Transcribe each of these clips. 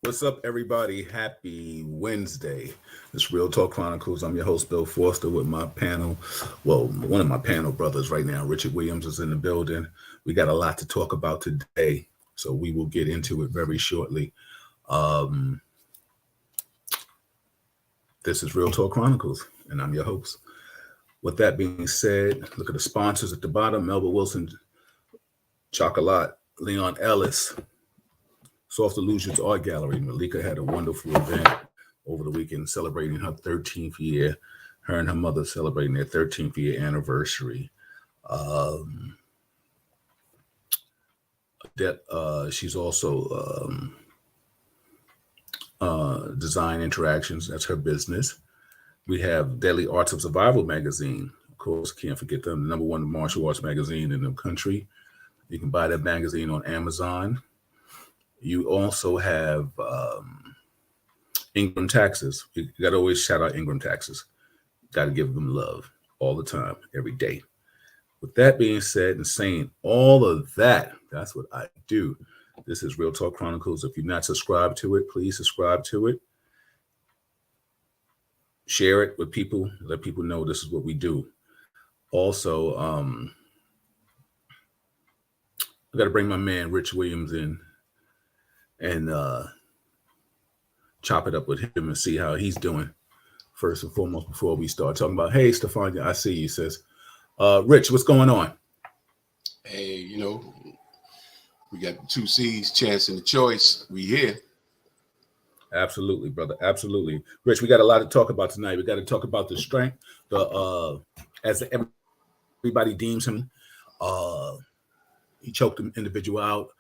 What's up, everybody? Happy Wednesday. It's Real Talk Chronicles. I'm your host, Bill Foster, with my panel. Well, one of my panel brothers right now, Richard Williams, is in the building. We got a lot to talk about today, so we will get into it very shortly. Um, this is Real Talk Chronicles, and I'm your host. With that being said, look at the sponsors at the bottom: Melba Wilson, Chocolat, Leon Ellis, Soft Illusions Art Gallery. Malika had a wonderful event over the weekend celebrating her 13th year. Her and her mother celebrating their 13th year anniversary. Um, she's also Design Interactions. That's her business. We have Daily Arts of Survival magazine. Of course, can't forget them, the number one martial arts magazine in the country. You can buy that magazine on Amazon. You also have Ingram Taxes. You got to always shout out Ingram Taxes. Got to give them love all the time, every day. With that being said and saying all of that, that's what I do. This is Real Talk Chronicles. If you're not subscribed to it, please subscribe to it. Share it with people. Let people know this is what we do. Also, I got to bring my man Rich Williams in and chop it up with him and see how he's doing first and foremost before we start talking about, hey, Stefania, I see you, sis. Rich, what's going on? Hey, we got the two C's, chance and the choice. We here. Absolutely, brother. Absolutely. Rich, we got a lot to talk about tonight. We got to talk about the strength, as everybody deems him. He choked the individual out,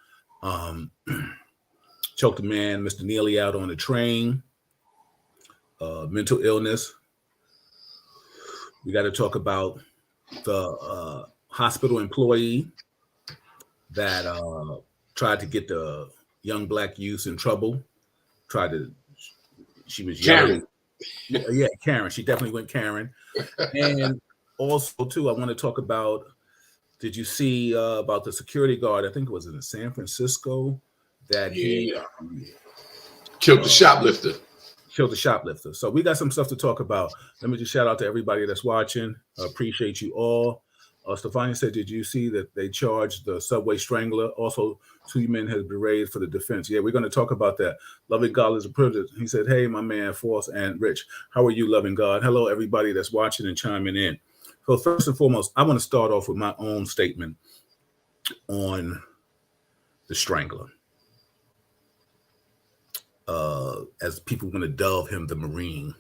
choked the man, Mr. Neely, out on the train, mental illness. We got to talk about the hospital employee that tried to get the young black youth in trouble. She was Karen. Yelling. Yeah, Karen. She definitely went Karen. And also, too, I want to talk about, did you see about the security guard? I think it was in San Francisco that he killed the shoplifter. So we got some stuff to talk about. Let me just shout out to everybody that's watching. I appreciate you all. Stefania said, did you see that they charged the subway strangler? Also, 2 men has been raised for the defense. Yeah, we're going to talk about that. Loving God is a privilege. He said, hey, my man, Force and Rich, how are you, loving God? Hello, everybody that's watching and chiming in. So first and foremost, I want to start off with my own statement on the strangler. As people want to dub him the Marine,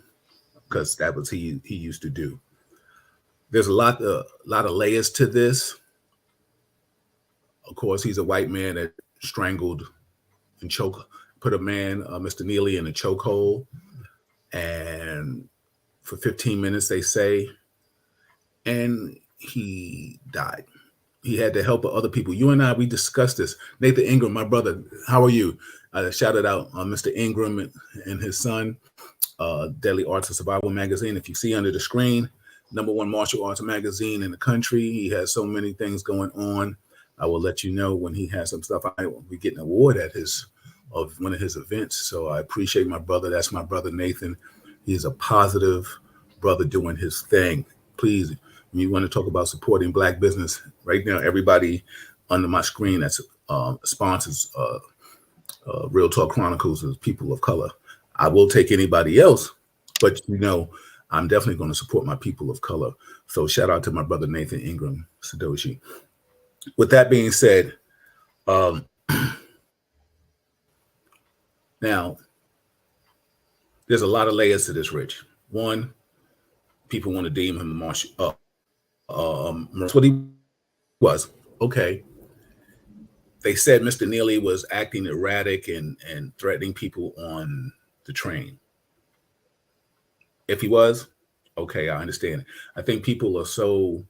because that was he used to do. There's a lot of layers to this. Of course, he's a white man that strangled and put a man, Mr. Neely, in a chokehold, and for 15 minutes, they say, and he died. He had the help of other people. You and I, we discussed this. Nathan Ingram, my brother, how are you? I shouted out Mr. Ingram and his son, Daily Arts of Survival magazine. If you see under the screen, number one martial arts magazine in the country. He has so many things going on. I will let you know when he has some stuff. I will be getting an award at one of his events. So I appreciate my brother. That's my brother, Nathan. He's a positive brother doing his thing. Please, when you want to talk about supporting Black business, right now, everybody under my screen that's sponsors Real Talk Chronicles is people of color. I will take anybody else, but I'm definitely going to support my people of color. So shout out to my brother, Nathan Ingram Sadoshi. With that being said, now, there's a lot of layers to this, Rich. One, people want to deem him a martial. That's what he was. Okay. They said Mr. Neely was acting erratic and threatening people on the train. If he was, okay, I understand. I think people are so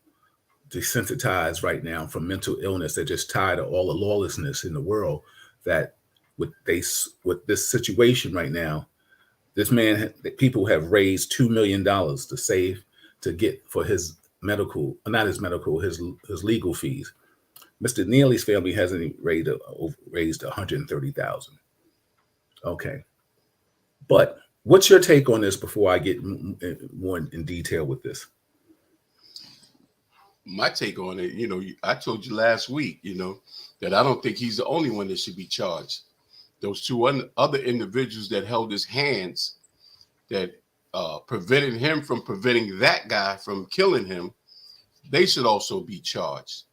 desensitized right now from mental illness. They're just tired of all the lawlessness in the world that with this situation right now, people have raised $2 million to get for his medical, not his medical, his legal fees. Mr. Neely's family hasn't raised $130,000. Okay. But what's your take on this before I get more in detail with this? My take on it, I told you last week, that I don't think he's the only one that should be charged. Those two other individuals that held his hands, that prevented him from preventing that guy from killing him, they should also be charged.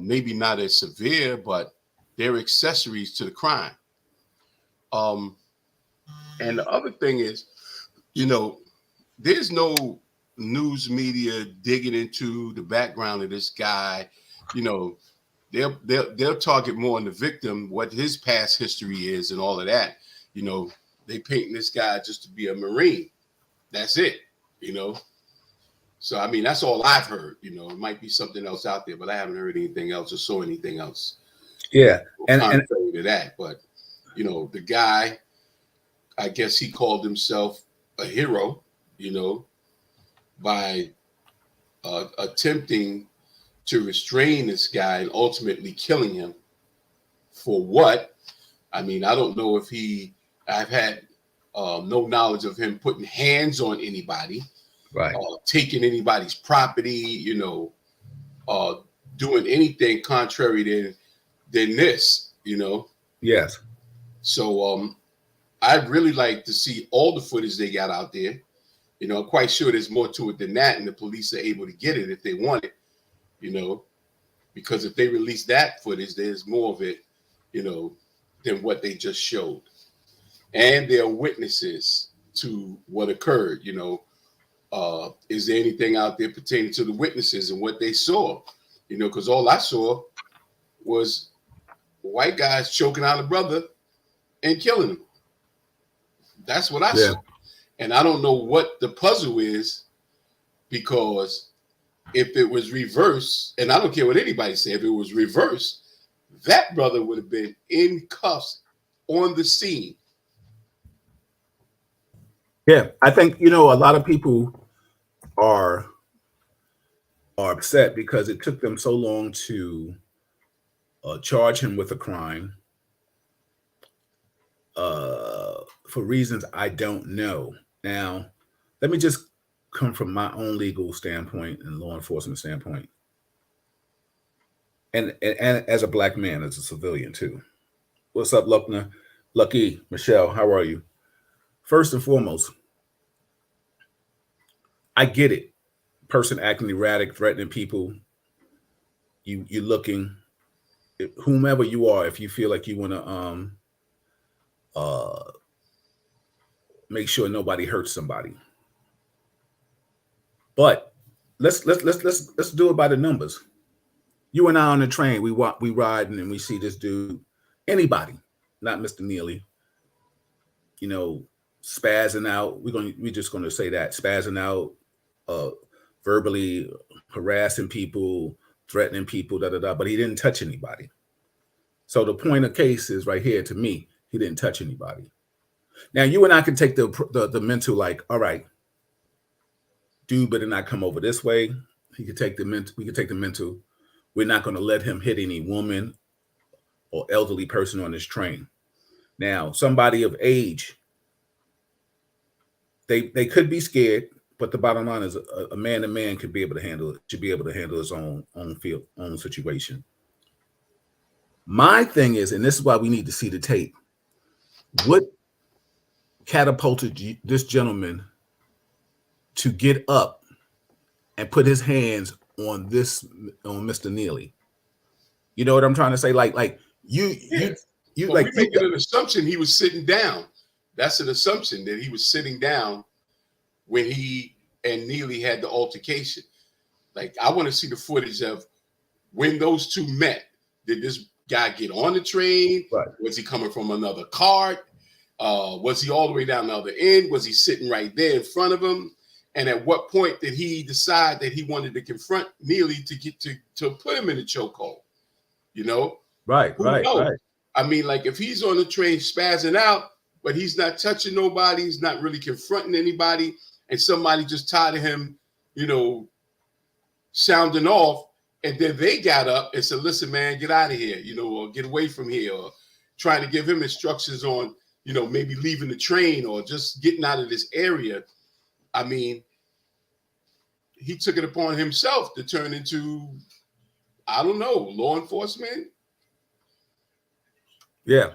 Maybe not as severe, but they're accessories to the crime. And the other thing is, there's no news media digging into the background of this guy. They'll target more on the victim, what his past history is and all of that. They painting this guy just to be a Marine. That's it. So I mean, that's all I've heard. It might be something else out there, but I haven't heard anything else or saw anything else. Yeah, and contrary to that. But the guy, I guess he called himself a hero. By attempting to restrain this guy and ultimately killing him. For what? I mean, I don't know if I've had no knowledge of him putting hands on anybody, right, taking anybody's property, doing anything contrary than this, Yes. So I'd really like to see all the footage they got out there. I'm quite sure there's more to it than that, and the police are able to get it if they want it, because if they release that footage, there's more of it, than what they just showed. And there are witnesses to what occurred, is there anything out there pertaining to the witnesses and what they saw? Because all I saw was white guys choking out a brother and killing him. That's what I saw. And I don't know what the puzzle is, because if it was reversed, and I don't care what anybody said, if it was reversed, that brother would have been in cuffs on the scene. Yeah, I think a lot of people are upset because it took them so long to charge him with a crime for reasons I don't know. Now, let me just come from my own legal standpoint and law enforcement standpoint, and as a black man, as a civilian too. What's up, Lucky, Michelle? How are you? First and foremost, I get it. Person acting erratic, threatening people. You're looking, whomever you are, if you feel like you want to make sure nobody hurts somebody. But let's do it by the numbers. You and I on the train, we riding and we see this dude, anybody, not Mr. Neely, spazzing out. We're just gonna say that, spazzing out, verbally harassing people, threatening people, da da da. But he didn't touch anybody. So the point of case is right here to me. He didn't touch anybody. Now you and I can take the mental, like, all right, dude better not come over this way. He could take the mental. We could take the mental. We're not going to let him hit any woman or elderly person on this train. Now, somebody of age, they could be scared, but the bottom line is a man to man could be able to handle it. Should be able to handle his own situation. My thing is, and this is why we need to see the tape. What catapulted this gentleman to get up and put his hands on Mr. Neely? You know what I'm trying to say? Like you like, we making an assumption he was sitting down. That's an assumption that he was sitting down when he and Neely had the altercation. Like, I want to see the footage of when those two met. Did this guy get on the train? Right. Was he coming from another cart? Was he all the way down the other end? Was he sitting right there in front of him? And at what point did he decide that he wanted to confront Neely to get to put him in a chokehold? Right. I mean, like, if he's on the train spazzing out, but he's not touching nobody, he's not really confronting anybody, and somebody just tired of him, sounding off, and then they got up and said, listen, man, get out of here, or get away from here, or trying to give him instructions on maybe leaving the train or just getting out of this area. I mean, he took it upon himself to turn into, I don't know, law enforcement. Yeah.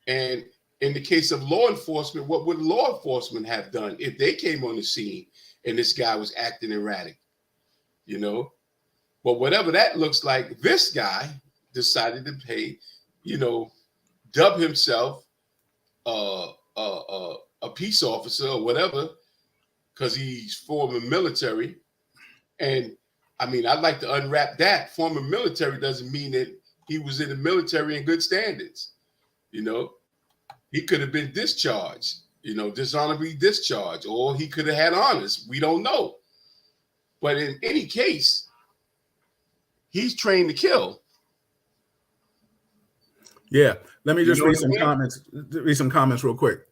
And in the case of law enforcement, what would law enforcement have done if they came on the scene and this guy was acting erratic? But whatever that looks like, this guy decided to pay, dub himself a peace officer or whatever, because he's former military. And I mean, I'd like to unwrap that. Former military doesn't mean that he was in the military in good standards. He could have been discharged, dishonorably discharged, or he could have had honors. We don't know. But in any case, he's trained to kill. Yeah. Let me just read some comments. Read some comments real quick.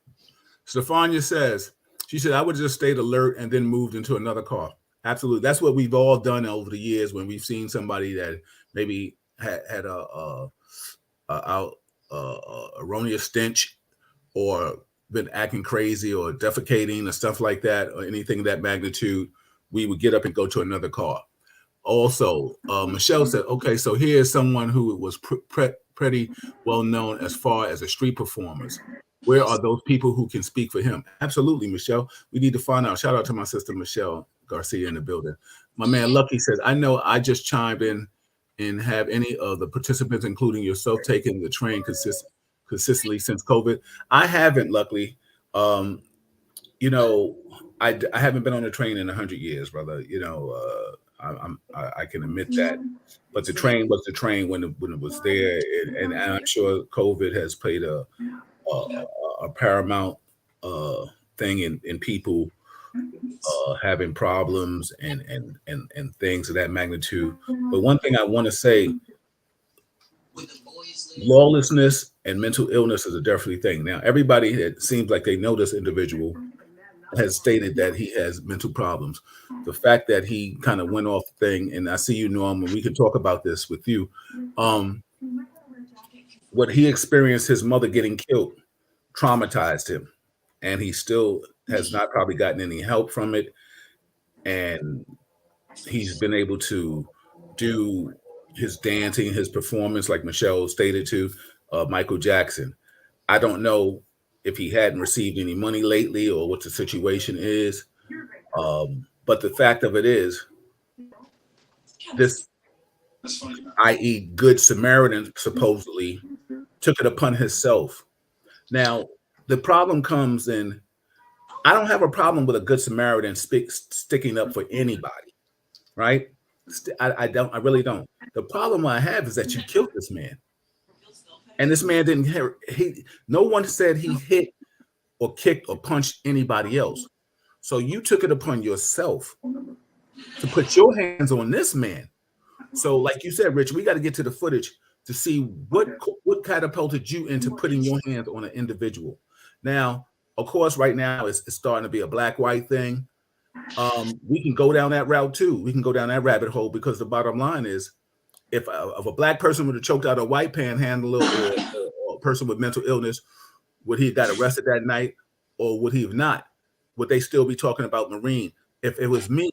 Stefania says, she said, I would just stayed alert and then moved into another car. Absolutely. That's what we've all done over the years when we've seen somebody that maybe had a erroneous stench or been acting crazy or defecating or stuff like that, or anything of that magnitude. We would get up and go to another car. Also, Michelle said, okay, so here's someone who was pretty well known as far as the street performers. Where are those people who can speak for him? Absolutely, Michelle. We need to find out. Shout out to my sister, Michelle Garcia, in the building. My man, Lucky, says, I know I just chimed in and have any of the participants, including yourself, taken the train consistently since COVID. I haven't, luckily. I haven't been on a train in 100 years, brother. I can admit that. But the train was the train when it was there, and I'm sure COVID has played a paramount thing in people having problems and things of that magnitude. But one thing I want to say, lawlessness and mental illness is a definitely thing. Now, everybody, it seems like they know this individual, has stated that he has mental problems. The fact that he kind of went off the thing, and I see you, Norm, and we can talk about this with you. What he experienced, his mother getting killed, traumatized him, and he still has not probably gotten any help from it. And he's been able to do his dancing, his performance, like Michelle stated to Michael Jackson. I don't know if he hadn't received any money lately or what the situation is. But the fact of it is, this, i.e., Good Samaritan, supposedly took it upon himself. Now, the problem comes in, I don't have a problem with a Good Samaritan sticking up for anybody, right? I don't. I really don't. The problem I have is that you killed this man. And this man didn't hit. No one said he hit or kicked or punched anybody else. So you took it upon yourself to put your hands on this man. So, like you said, Rich, we got to get to the footage to see what catapulted you into putting your hands on an individual. Now, of course, right now it's starting to be a black-white thing. We can go down that route too. We can go down that rabbit hole, because the bottom line is, if a black person would have choked out a white panhandler or a person with mental illness, would he have got arrested that night, or would he have not? Would they still be talking about Marine? If it was me,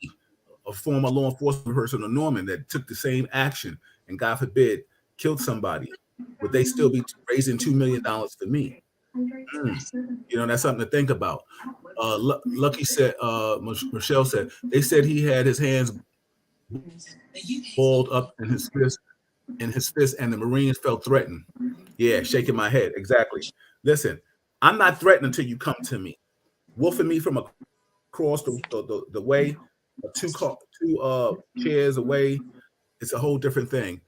a former law enforcement person, or Norman, that took the same action and, God forbid, killed somebody, would they still be raising $2 million for me? That's something to think about. Lucky said, Michelle said, they said he had his hands balled up in his fist, and the Marines felt threatened. Yeah, shaking my head. Exactly. Listen, I'm not threatened until you come to me. Wolfing me from across the way, two chairs away, it's a whole different thing.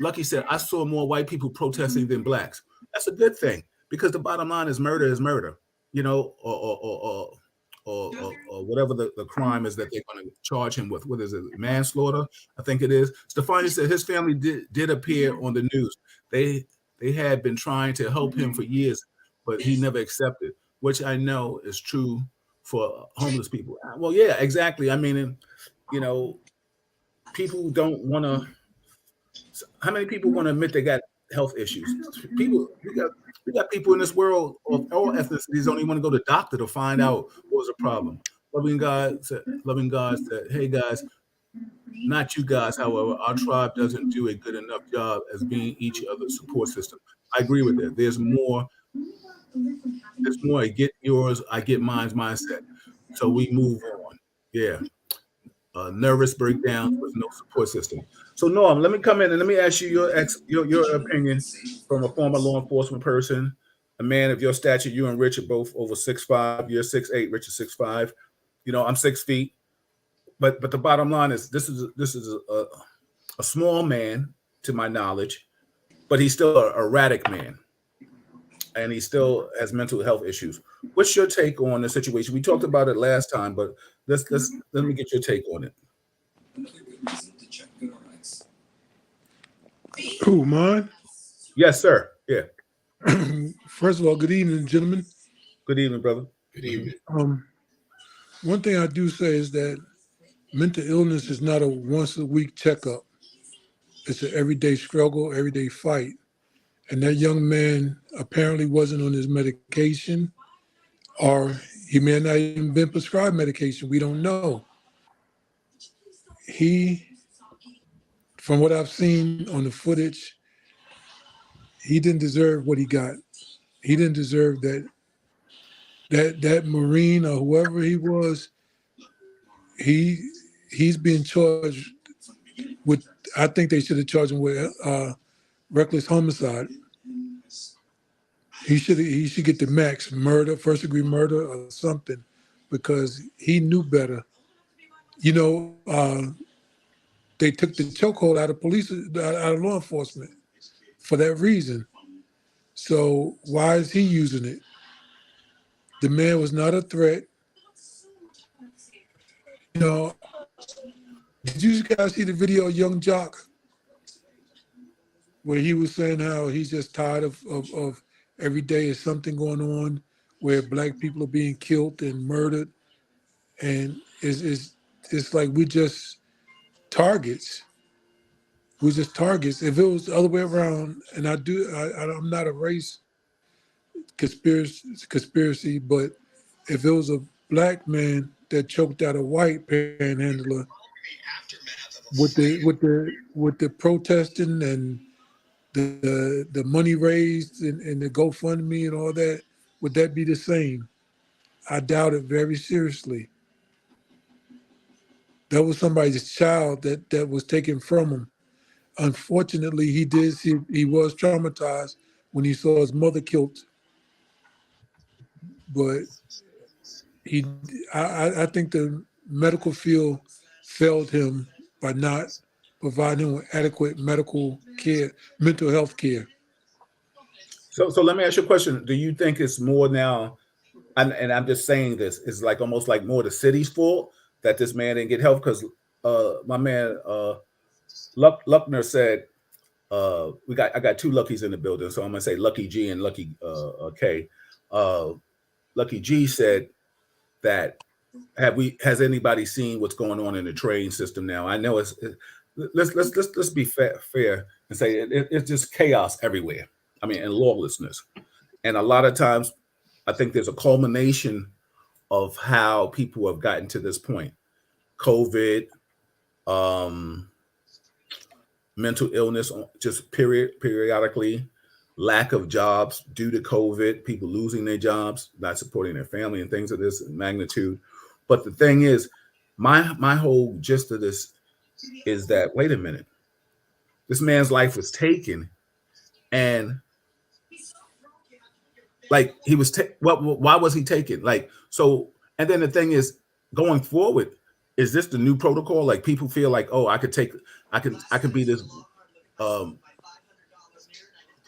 Lucky said, I saw more white people protesting than blacks. That's a good thing, because the bottom line is murder, or whatever the crime is that they're going to charge him with. What is it? Manslaughter, I think it is. Stefani said his family did appear on the news. They had been trying to help him for years, but he never accepted, which I know is true for homeless people. Well, yeah, exactly. I mean, people don't want to. How many people want to admit they got health issues. People, we got people in this world of all ethnicities don't even want to go to the doctor to find out what was the problem. Loving God said, "Hey guys, not you guys. However, our tribe doesn't do a good enough job as being each other's support system." I agree with that. There's more. There's more. I get yours, I get mine's mindset. So we move on. Yeah. Nervous breakdowns with no support system. So Norm, let me come in and let me ask you your opinion from a former law enforcement person, a man of your stature. You and Rich are both over 6'5". You're 6'8". Rich is 6'5". I'm 6 feet. But the bottom line is this is a small man to my knowledge, but he's still an erratic man, and he still has mental health issues. What's your take on the situation? We talked about it last time, but let me get your take on it. Who, mine? Yes, sir. Yeah. First of all, good evening, gentlemen. Good evening, brother. Good evening. One thing I do say is that mental illness is not a once a week checkup. It's an everyday struggle, everyday fight. And that young man apparently wasn't on his medication, or he may not even been prescribed medication. We don't know. He, from what I've seen on the footage, he didn't deserve what he got. He didn't deserve that Marine or whoever he was. He's being charged with. I think they should have charged him with reckless homicide. He should get the max murder, first degree murder, or something, because he knew better. They took the chokehold out of police, out of law enforcement, for that reason. So why is he using it? The man was not a threat. You know, did you guys see the video of Young Jock where he was saying how he's just tired of every day is something going on where black people are being killed and murdered, and it's like we're just targets. We're just targets. If it was the other way around, and I'm not a race conspiracy, but if it was a black man that choked out a white panhandler with the protesting and the money raised and the GoFundMe and all that, would that be the same? I doubt it very seriously. That was somebody's child that was taken from him. Unfortunately, he was traumatized when he saw his mother killed, but I think the medical field failed him by not providing him with adequate medical care, mental health care. So let me ask you a question. Do you think it's more now? And I'm just saying this is like almost like more the city's fault that this man didn't get help, because my man Luckner said I got two Luckies in the building, so I'm gonna say Lucky G and Lucky K. Lucky G said that has anybody seen what's going on in the train system now? I know let's be fair and say it's just chaos everywhere. I mean, and lawlessness, and a lot of times I think there's a culmination of how people have gotten to this point. COVID, mental illness, just periodically, lack of jobs due to COVID, people losing their jobs, not supporting their family, and things of this magnitude. But the thing is, my whole gist of this is that, wait a minute, this man's life was taken, and like he was why was he taken? Like, so, and then the thing is, going forward, is this the new protocol? Like, people feel like, oh, I can be this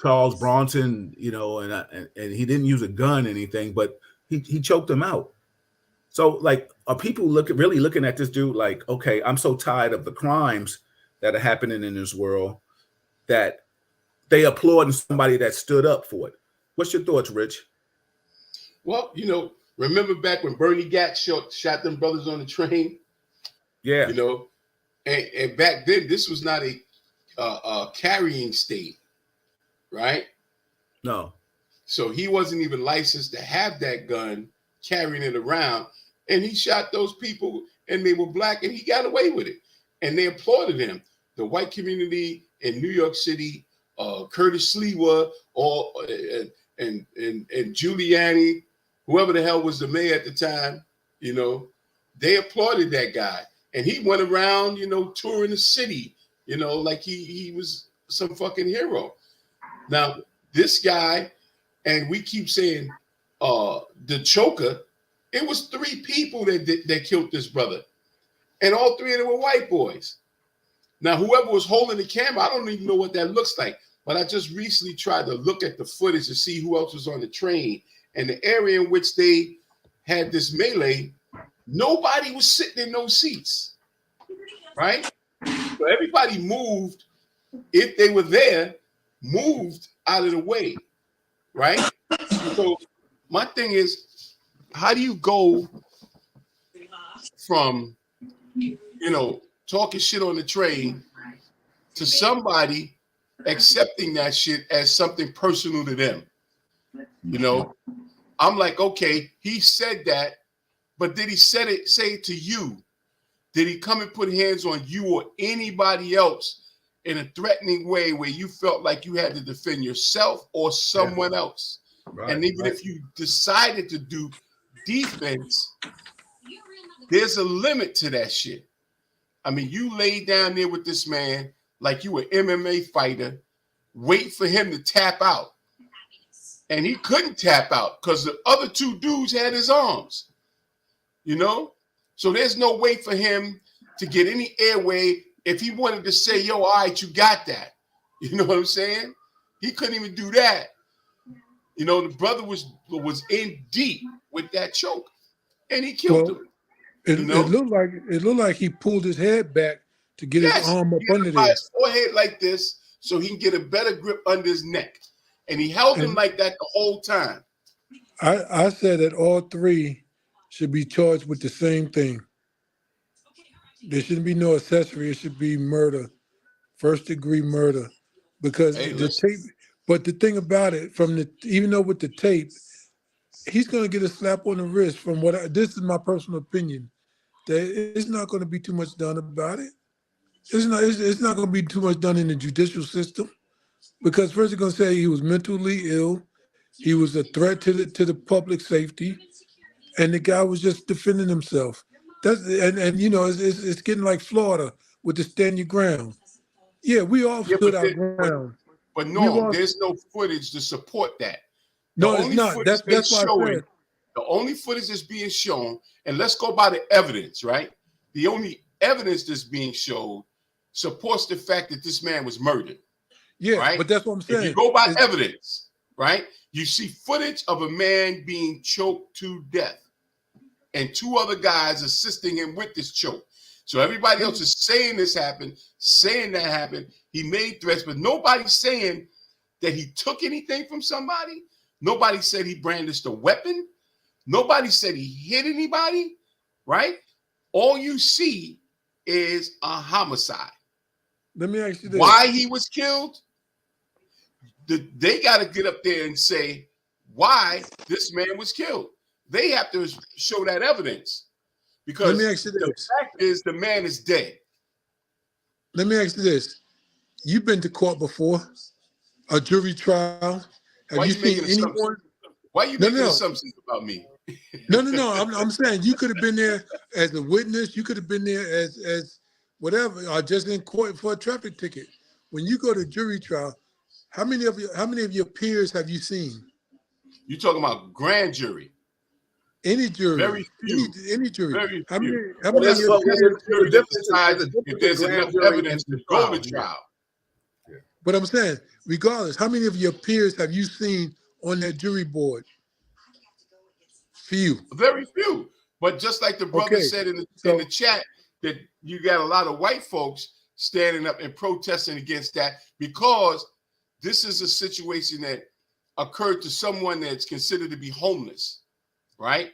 Charles Bronson, and he didn't use a gun or anything, but he choked him out. So, like, are people really looking at this dude like, okay, I'm so tired of the crimes that are happening in this world that they applaud somebody that stood up for it? What's your thoughts, Rich? Well, remember back when Bernie Gatz shot them brothers on the train? Yeah. And back then, this was not a carrying state. right? No. So he wasn't even licensed to have that gun, carrying it around. And he shot those people, and they were black, and he got away with it. And they applauded him. The white community in New York City, Curtis Sliwa, and Giuliani, whoever the hell was the mayor at the time, they applauded that guy. And he went around, touring the city, like he was some fucking hero. Now, this guy, and we keep saying the choker, it was 3 people that killed this brother. And all 3 of them were white boys. Now, whoever was holding the camera, I don't even know what that looks like. But I just recently tried to look at the footage to see who else was on the train. And the area in which they had this melee, nobody was sitting in those seats, right? So everybody moved, if they were there, moved out of the way, right? So my thing is, how do you go from, talking shit on the train to somebody accepting that shit as something personal to them? I'm like, okay, he said that, but did he say it to you? Did he come and put hands on you or anybody else in a threatening way where you felt like you had to defend yourself or someone else? Right, and even if you decided to do defense, there's a limit to that shit. I mean, you laid down there with this man like you an MMA fighter, wait for him to tap out. And he couldn't tap out because the other 2 dudes had his arms, So there's no way for him to get any airway if he wanted to say, yo, all right, you got that. You know what I'm saying? He couldn't even do that. The brother was in deep with that choke, and he killed him. It looked like he pulled his head back to get his arm up under there. His forehead like this so he can get a better grip under his neck. And he held him like that the whole time. I said that all 3 should be charged with the same thing. There shouldn't be no accessory. It should be murder, 1st-degree murder, because tape. But the thing about it, even though with the tape, he's going to get a slap on the wrist. From this is my personal opinion, that it's not going to be too much done about it. It's not going to be too much done in the judicial system, because first they're going to say he was mentally ill, he was a threat to the public safety, and the guy was just defending himself. It's getting like Florida with the stand your ground. Yeah, we all stood our ground. But no, there's no footage to support that. No, it's not. That's why I said. The only footage that's being shown, and let's go by the evidence, right? The only evidence that's being shown supports the fact that this man was murdered. Yeah, right? But that's what I'm saying. If you go by evidence, right? You see footage of a man being choked to death and 2 other guys assisting him with this choke. So everybody else is saying this happened, saying that happened. He made threats, but nobody's saying that he took anything from somebody. Nobody said he brandished a weapon. Nobody said he hit anybody, right? All you see is a homicide. Let me ask you this. Why he was killed? They got to get up there and say why this man was killed. They have to show that evidence, because let me ask you the this. fact is the man is dead. Let me ask you this. You've been to court before, a jury trial. Have you seen anyone? Why are you making assumptions about me? No. I'm saying you could have been there as a witness. You could have been there as whatever, or just in court for a traffic ticket. When you go to jury trial, how many of your peers have you seen? You talking about grand jury? Any jury? Very few. Any jury? Very few. How many of your peers? If there's enough evidence to go to trial. But I'm saying, regardless, how many of your peers have you seen on that jury board? Few. Very few. But just like the brother said in the chat, that you got a lot of white folks standing up and protesting against that, because this is a situation that occurred to someone that's considered to be homeless, right?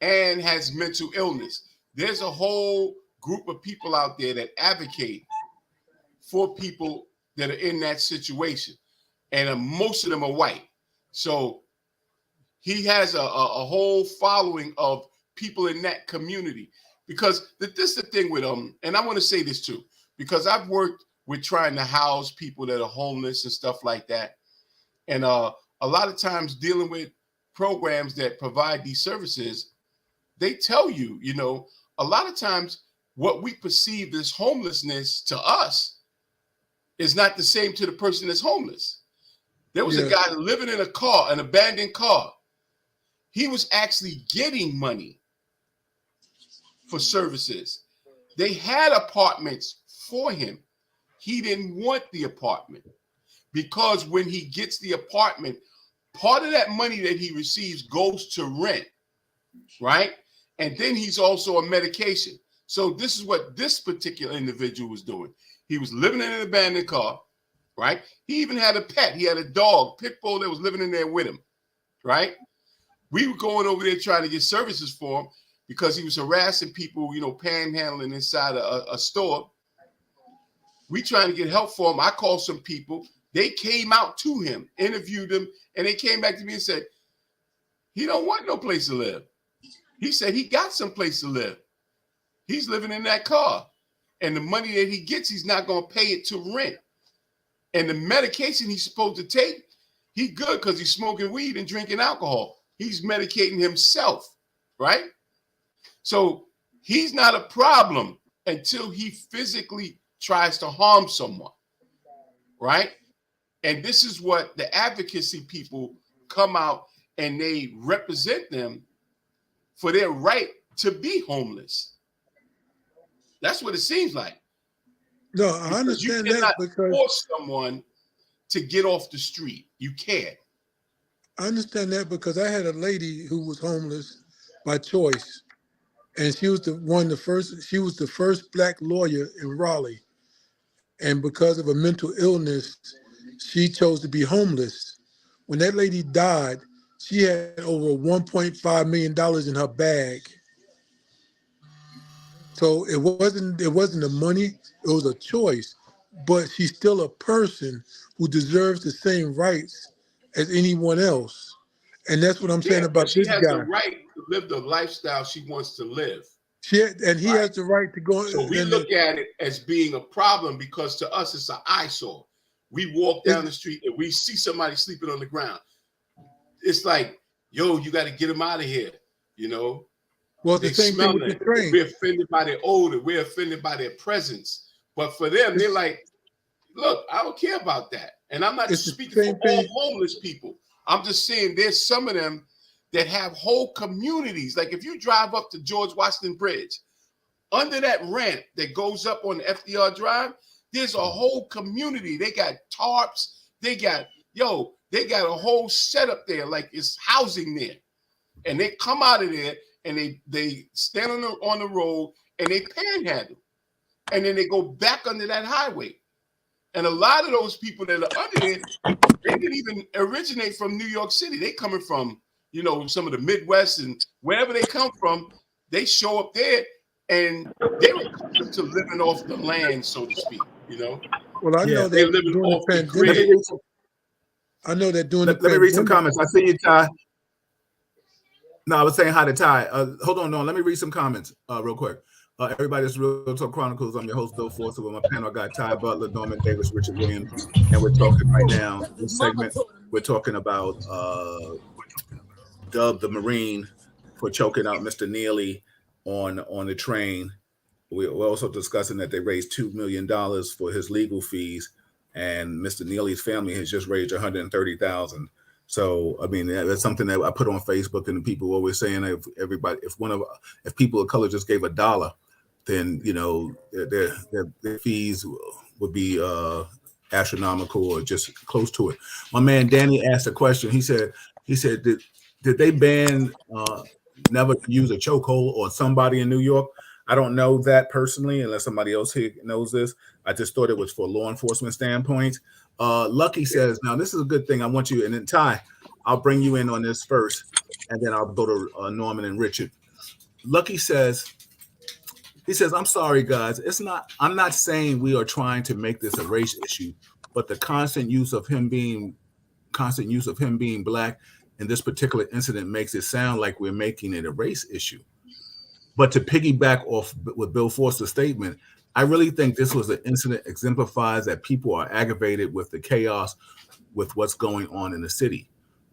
And has mental illness. There's a whole group of people out there that advocate for people that are in that situation. and most of them are white. So he has a whole following of people in that community. Because this is the thing with and I want to say this too, because I've worked with trying to house people that are homeless and stuff like that. And a lot of times dealing with programs that provide these services, they tell you, you know, a lot of times what we perceive as homelessness to us is not the same to the person that's homeless. There was a guy living in a car, an abandoned car. He was actually getting money for services. They had apartments for him. He didn't want the apartment because when he gets the apartment, part of that money that he receives goes to rent, right? And then he's also on medication. So this is what this particular individual was doing. He was living in an abandoned car, right? He even had a pet. He had a dog, pit bull, that was living in there with him, right? We were going over there trying to get services for him because he was harassing people, you know, panhandling inside a store. We trying to get help for him. I called some people. They came out to him, interviewed him, and they came back to me and said, he don't want no place to live. He said he got some place to live. He's living in that car. And the money that he gets, he's not going to pay it to rent. And the medication he's supposed to take, he good because he's smoking weed and drinking alcohol. He's medicating himself, right? So he's not a problem until he physically tries to harm someone, right? And this is what the advocacy people come out and they represent them for their right to be homeless. That's what it seems like. No, I understand that because force someone to get off the street. You can't. I understand that because I had a lady who was homeless by choice, and she was she was the first Black lawyer in Raleigh, and because of a mental illness, she chose to be homeless. When that lady died, she had over $1.5 million in her bag. So it wasn't the money, it was a choice. But she's still a person who deserves the same rights as anyone else. And that's what I'm saying about this guy. She has the right to live the lifestyle she wants to live. He has the right to go. So we look at it as being a problem because to us it's an eyesore. We walk down the street and we see somebody sleeping on the ground. It's like, yo, you got to get them out of here, you know? Well, it's the same thing with the train. We're offended by their odor. We're offended by their presence. But for them, they're like, look, I don't care about that. And I'm not speaking for all homeless people. I'm just saying there's some of them that have whole communities. Like if you drive up to George Washington Bridge, under that ramp that goes up on the FDR Drive, there's a whole community. They got tarps. They got a whole setup there, like it's housing there. And they come out of there and they stand on the road and they panhandle. And then they go back under that highway. And a lot of those people that are under there, they didn't even originate from New York City. They coming from, you know, some of the Midwest and wherever they come from, they show up there and they're accustomed to living off the land, so to speak, you know? Well, I know they're living off the grid. I know that doing Let me read some comments. I see you, Ty. No, I was saying hi to Ty. Hold on, no. Let me read some comments real quick. Everybody, this is Real Talk Chronicles. I'm your host, Bill Forster. With my panel, I got Ty Butler, Norman Davis, Richard Williams, and we're talking right now. This segment, we're talking about Dub the Marine for choking out Mr. Neely on the train. We're also discussing that they raised $2 million for his legal fees, and Mr. Neely's family has just raised $130,000. So, I mean, that's something that I put on Facebook, and people always saying if people of color just gave $1, then, you know, their fees would be astronomical or just close to it. My man Danny asked a question. He said, did they ban never use a chokehold on somebody in New York? I don't know that personally, unless somebody else here knows this. I just thought it was for law enforcement standpoint. Lucky says, now this is a good thing. I want you, and then Ty, I'll bring you in on this first, and then I'll go to Norman and Richard. Lucky says, he says, I'm sorry, guys. I'm not saying we are trying to make this a race issue, but the constant use of him being constant use of him being black in this particular incident makes it sound like we're making it a race issue. But to piggyback off with Bill Forster's statement, I really think this was an incident exemplifies that people are aggravated with the chaos with what's going on in the city.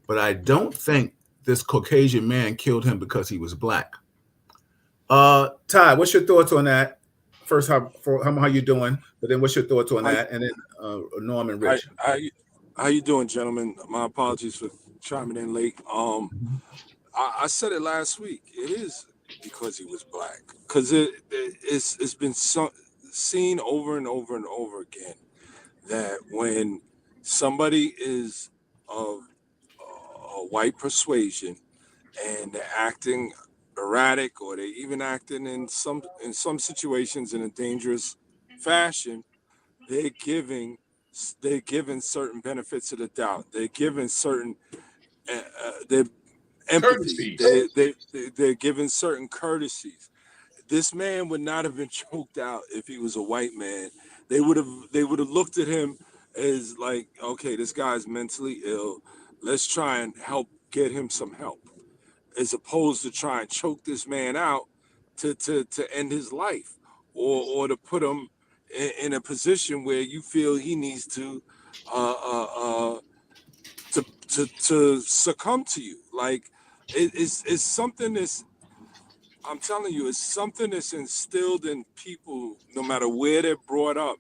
But I don't think this Caucasian man killed him because he was black. Ty, what's your thoughts on that? First, how you doing? But then, what's your thoughts on that? And then Norm and Rich. How you doing, gentlemen? My apologies for chiming in late. I said it last week. It is because he was black. Because it's been seen over and over and over again that when somebody is of a white persuasion and they're acting erratic, or they're even acting in some situations in a dangerous fashion, they're given certain benefits of the doubt. They're given certain they're empathy. They're given certain courtesies. This man would not have been choked out if he was a white man. They would have looked at him as like, okay, this guy's mentally ill. Let's try and get him some help, as opposed to try and choke this man out to end his life, or to put him in a position where you feel he needs to succumb to you. Like it's something that's, I'm telling you, it's something that's instilled in people, no matter where they're brought up,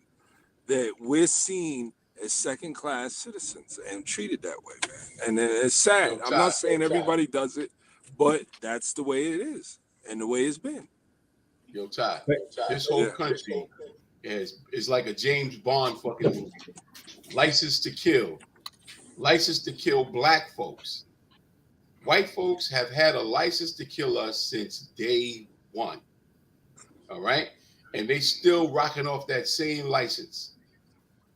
that we're seen as second-class citizens and treated that way, man. And it's sad. I'm not saying everybody does it, but that's the way it is and the way it's been. Yo, Ty, this whole country is like a James Bond fucking movie. License to kill black folks. White folks have had a license to kill us since day one. All right? And they still rocking off that same license.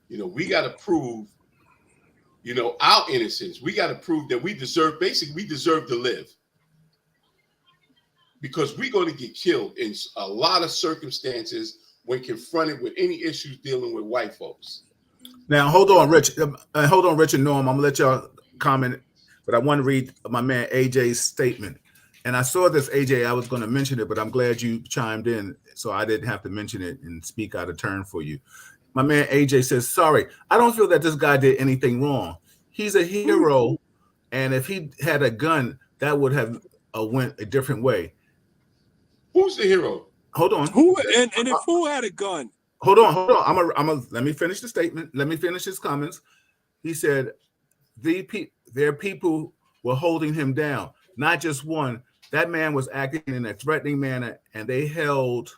You know, we got to prove, our innocence. We got to prove that we deserve to live. Because we're going to get killed in a lot of circumstances when confronted with any issues dealing with white folks. Now, hold on, Rich. Rich and Norm. I'm going to let y'all comment, but I want to read my man AJ's statement. And I saw this, AJ. I was going to mention it, but I'm glad you chimed in, so I didn't have to mention it and speak out of turn for you. My man AJ says, sorry, I don't feel that this guy did anything wrong. He's a hero, and if he had a gun, that would have went a different way. Who's the hero? Hold on. If who had a gun? Hold on. Let me finish the statement. Let me finish his comments. He said, their people were holding him down, not just one. That man was acting in a threatening manner, and they held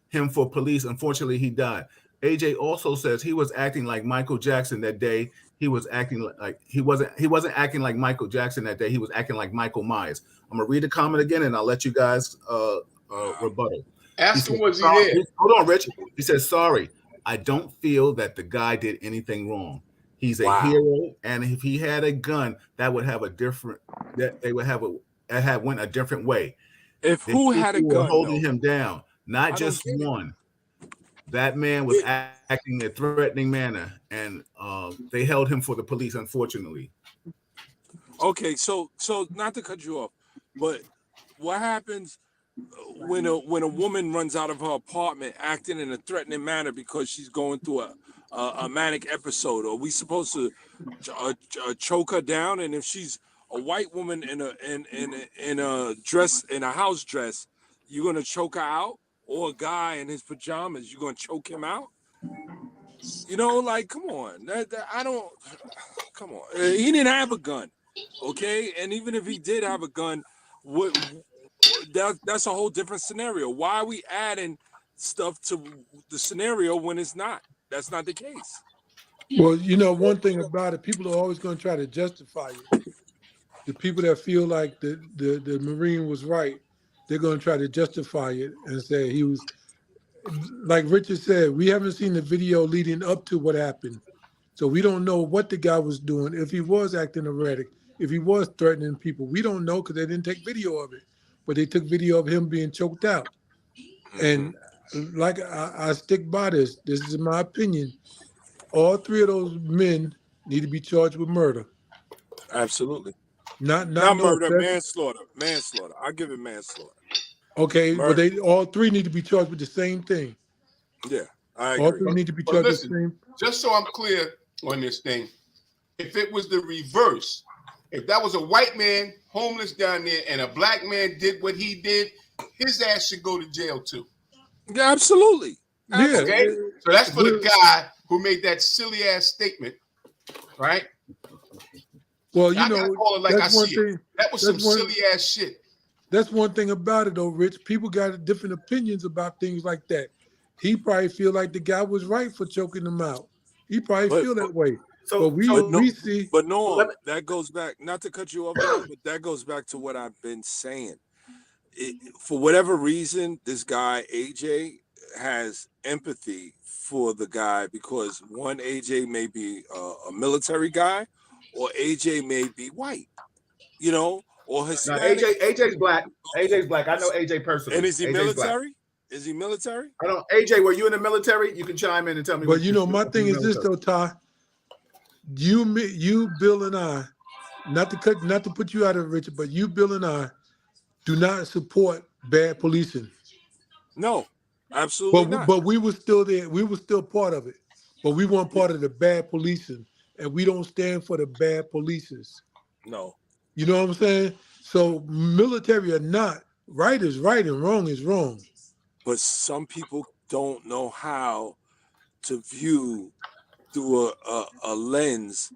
him for police. Unfortunately, he died. AJ also says he was acting like Michael Jackson that day. He was acting like he wasn't acting like Michael Jackson that day. He was acting like Michael Myers. I'm gonna read the comment again, and I'll let you guys rebuttal. Ask him, was he there? Hold on, Rich. He says, sorry, I don't feel that the guy did anything wrong. He's a hero, and if he had a gun, that would have went a different way. If who had a gun, holding him down, not just one. That man was acting in a threatening manner, and they held him for the police, unfortunately. Okay, so not to cut you off, but what happens when a woman runs out of her apartment acting in a threatening manner because she's going through a manic episode? Are we supposed to choke her down? And if she's a white woman in a dress, in a house dress, you're gonna choke her out? Or a guy in his pajamas, you're gonna choke him out? Like, come on. Come on. He didn't have a gun, okay? And even if he did have a gun, that's a whole different scenario. Why are we adding stuff to the scenario when it's not? That's not the case. Well, one thing about it, people are always going to try to justify it. The people that feel like the Marine was right, they're going to try to justify it and say he was, like Richard said, we haven't seen the video leading up to what happened. So we don't know what the guy was doing, if he was acting erratic, if he was threatening people. We don't know because they didn't take video of it, but they took video of him being choked out. And like I stick by this is my opinion. All three of those men need to be charged with murder. Absolutely. Not Not no murder, offense. manslaughter. I give it manslaughter. Okay, well Murder. they all three need to be charged with the same thing. Yeah, I All agree. three need to be But charged with the listen, same. just so I'm clear on this thing, if it was the reverse, if that was a white man homeless down there and a black man did what he did, his ass should go to jail too. Yeah, absolutely. Yeah, Okay? So that's for the we're- guy who made that silly ass statement, right? well, you I gotta know, call it like I that's one see it. thing. That was some That's one. silly ass shit. That's one thing about it, though, Rich. People got different opinions about things like that. He probably feel like the guy was right for choking him out. He probably But feel that way. So But we so we see. but let Norm, me, that goes back. Not to cut you off, John, but that goes back to what I've been saying. For whatever reason, this guy AJ has empathy for the guy because one, AJ may be a military guy, or AJ may be white, or now Hispanic. AJ's black. AJ's black. I know AJ And personally. is he AJ's black. military? Is he military? I don't. AJ, were you in the military? You can chime in and tell me But what you you know, my in the thing is this military. though, Ty. You, Bill, and I, not to put you out of it, Richard, but you, Bill, and I do not support bad policing. No, absolutely not. But we were still there. We were still part of it. But we weren't part of the bad policing, and we don't stand for the bad policers. No. You know what I'm saying? So military or not, right is right and wrong is wrong. But some people don't know how to view through a lens,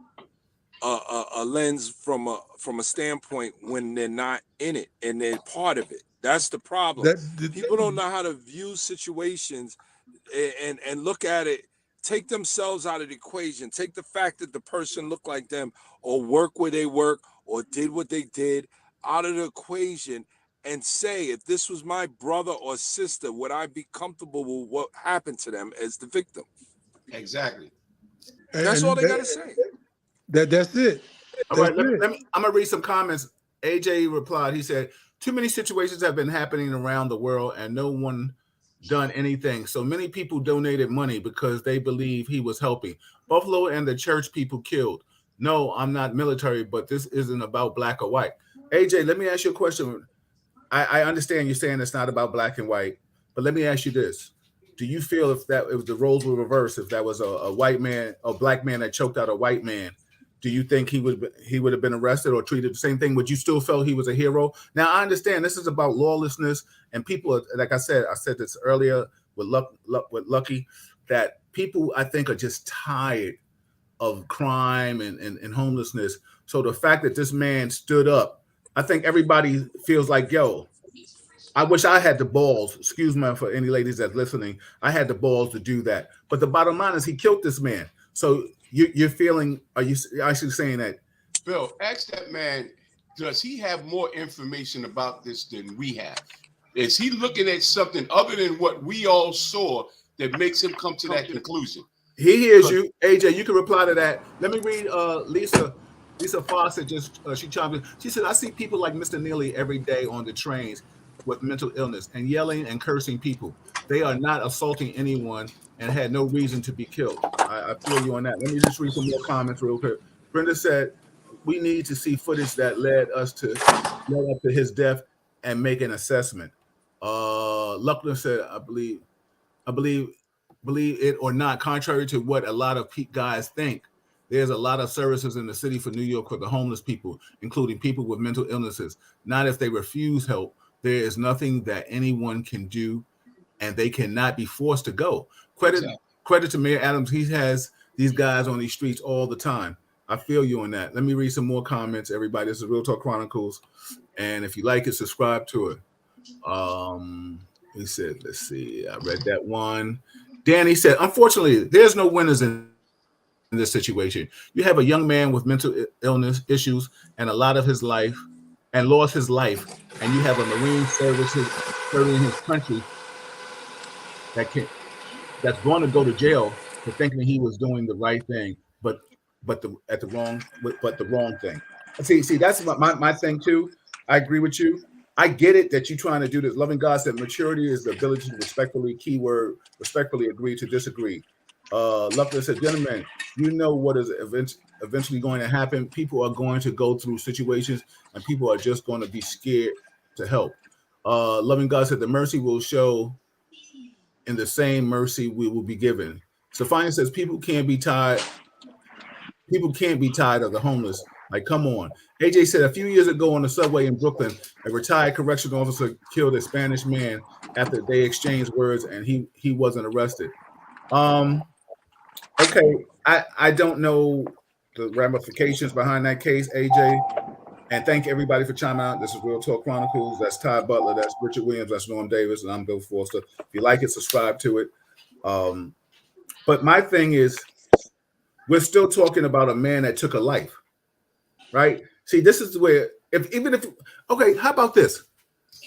a lens from a standpoint when they're not in it and they're part of it. That's the problem. People don't know how to view situations and look at it, take themselves out of the equation, take the fact that the person looked like them or work where they work or did what they did out of the equation, and say, if this was my brother or sister, would I be comfortable with what happened to them as the victim? Exactly. That's all they got to say. That's it. All right, let me. I'm gonna read some comments. AJ replied. He said, "Too many situations have been happening around the world, and no one done anything. So many people donated money because they believe he was helping. Buffalo and the church people killed. No, I'm not military, but this isn't about black or white." AJ, let me ask you a question. I understand you're saying it's not about black and white, but let me ask you this. Do you feel if the roles were reversed, if that was a white man, a black man that choked out a white man, do you think he would have been arrested or treated the same thing? Would you still feel he was a hero? Now I understand this is about lawlessness, and people, like I said this earlier with Lucky, that people I think are just tired of crime and homelessness. So the fact that this man stood up, I think everybody feels like, yo, I wish I had the balls. Excuse me for any ladies that's listening. I had the balls to do that. But the bottom line is he killed this man. So you're feeling, are you actually saying that? Bill, ask that man, does he have more information about this than we have? Is he looking at something other than what we all saw that makes him come to that conclusion? He hears you. AJ, you can reply to that. Let me read Lisa Fawcett just she chimed in. She said, "I see people like Mr. Neely every day on the trains with mental illness and yelling and cursing people. They are not assaulting anyone and had no reason to be killed." I feel you on that. Let me just read some more comments real quick. Brenda said, "We need to see footage that led up to his death and make an assessment." Luckland said, I believe it or not, contrary to what a lot of guys think, there's a lot of services in the city for New York for the homeless people, including people with mental illnesses. Not if they refuse help. There is nothing that anyone can do, and they cannot be forced to go. Credit to Mayor Adams. He has these guys on these streets all the time. I feel you on that. Let me read some more comments, everybody. This is Real Talk Chronicles, and if you like it, subscribe to it. He said, let's see, I read that one. Danny said, "Unfortunately, there's no winners in this situation. You have a young man with mental illness issues and a lot of his life and lost his life, and you have a Marine serving his country that's going to go to jail for thinking he was doing the right thing, but the wrong thing." See, that's my thing too. I agree with you. I get it that you're trying to do this. Loving God said maturity is the ability to respectfully agree to disagree. Luckily said, gentlemen, you know what is eventually going to happen. People are going to go through situations, and people are just going to be scared to help. Loving God said, the mercy will show in the same mercy we will be given. Sophia says, people can't be tired. People can't be tired of the homeless. Like, come on. AJ said, a few years ago on the subway in Brooklyn, a retired correctional officer killed a Spanish man after they exchanged words, and he wasn't arrested. Okay, I don't know the ramifications behind that case, AJ. And thank everybody for chiming out. This is Real Talk Chronicles. That's Ty Butler. That's Richard Williams. That's Norm Davis. And I'm Bill Forster. If you like it, subscribe to it. But my thing is, we're still talking about a man that took a life, right? See, this is where, okay, how about this?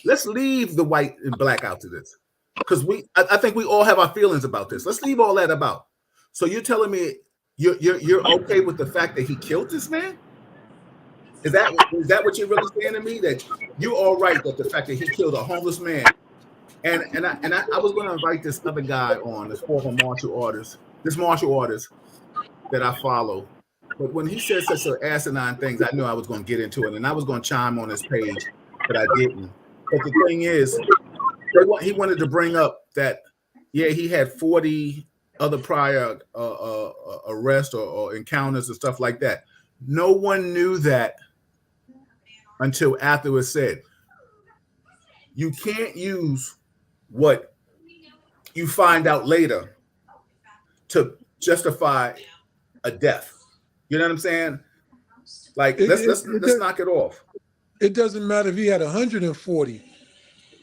Let's leave the white and black out to this. Because I think we all have our feelings about this. Let's leave all that about. So you're telling me you're okay with the fact that he killed this man? Is that what you're really saying to me? That you're all right that the fact that he killed a homeless man? And I was going to invite this other guy on, this former martial artist that I follow. But when he said such asinine things, I knew I was going to get into it, and I was going to chime on his page, but I didn't. But the thing is, he wanted to bring up that, yeah, he had 40 other prior arrests or encounters and stuff like that. No one knew that until after it was said. You can't use what you find out later to justify a death. You know what I'm saying? Like, let's knock it off. It doesn't matter if he had 140.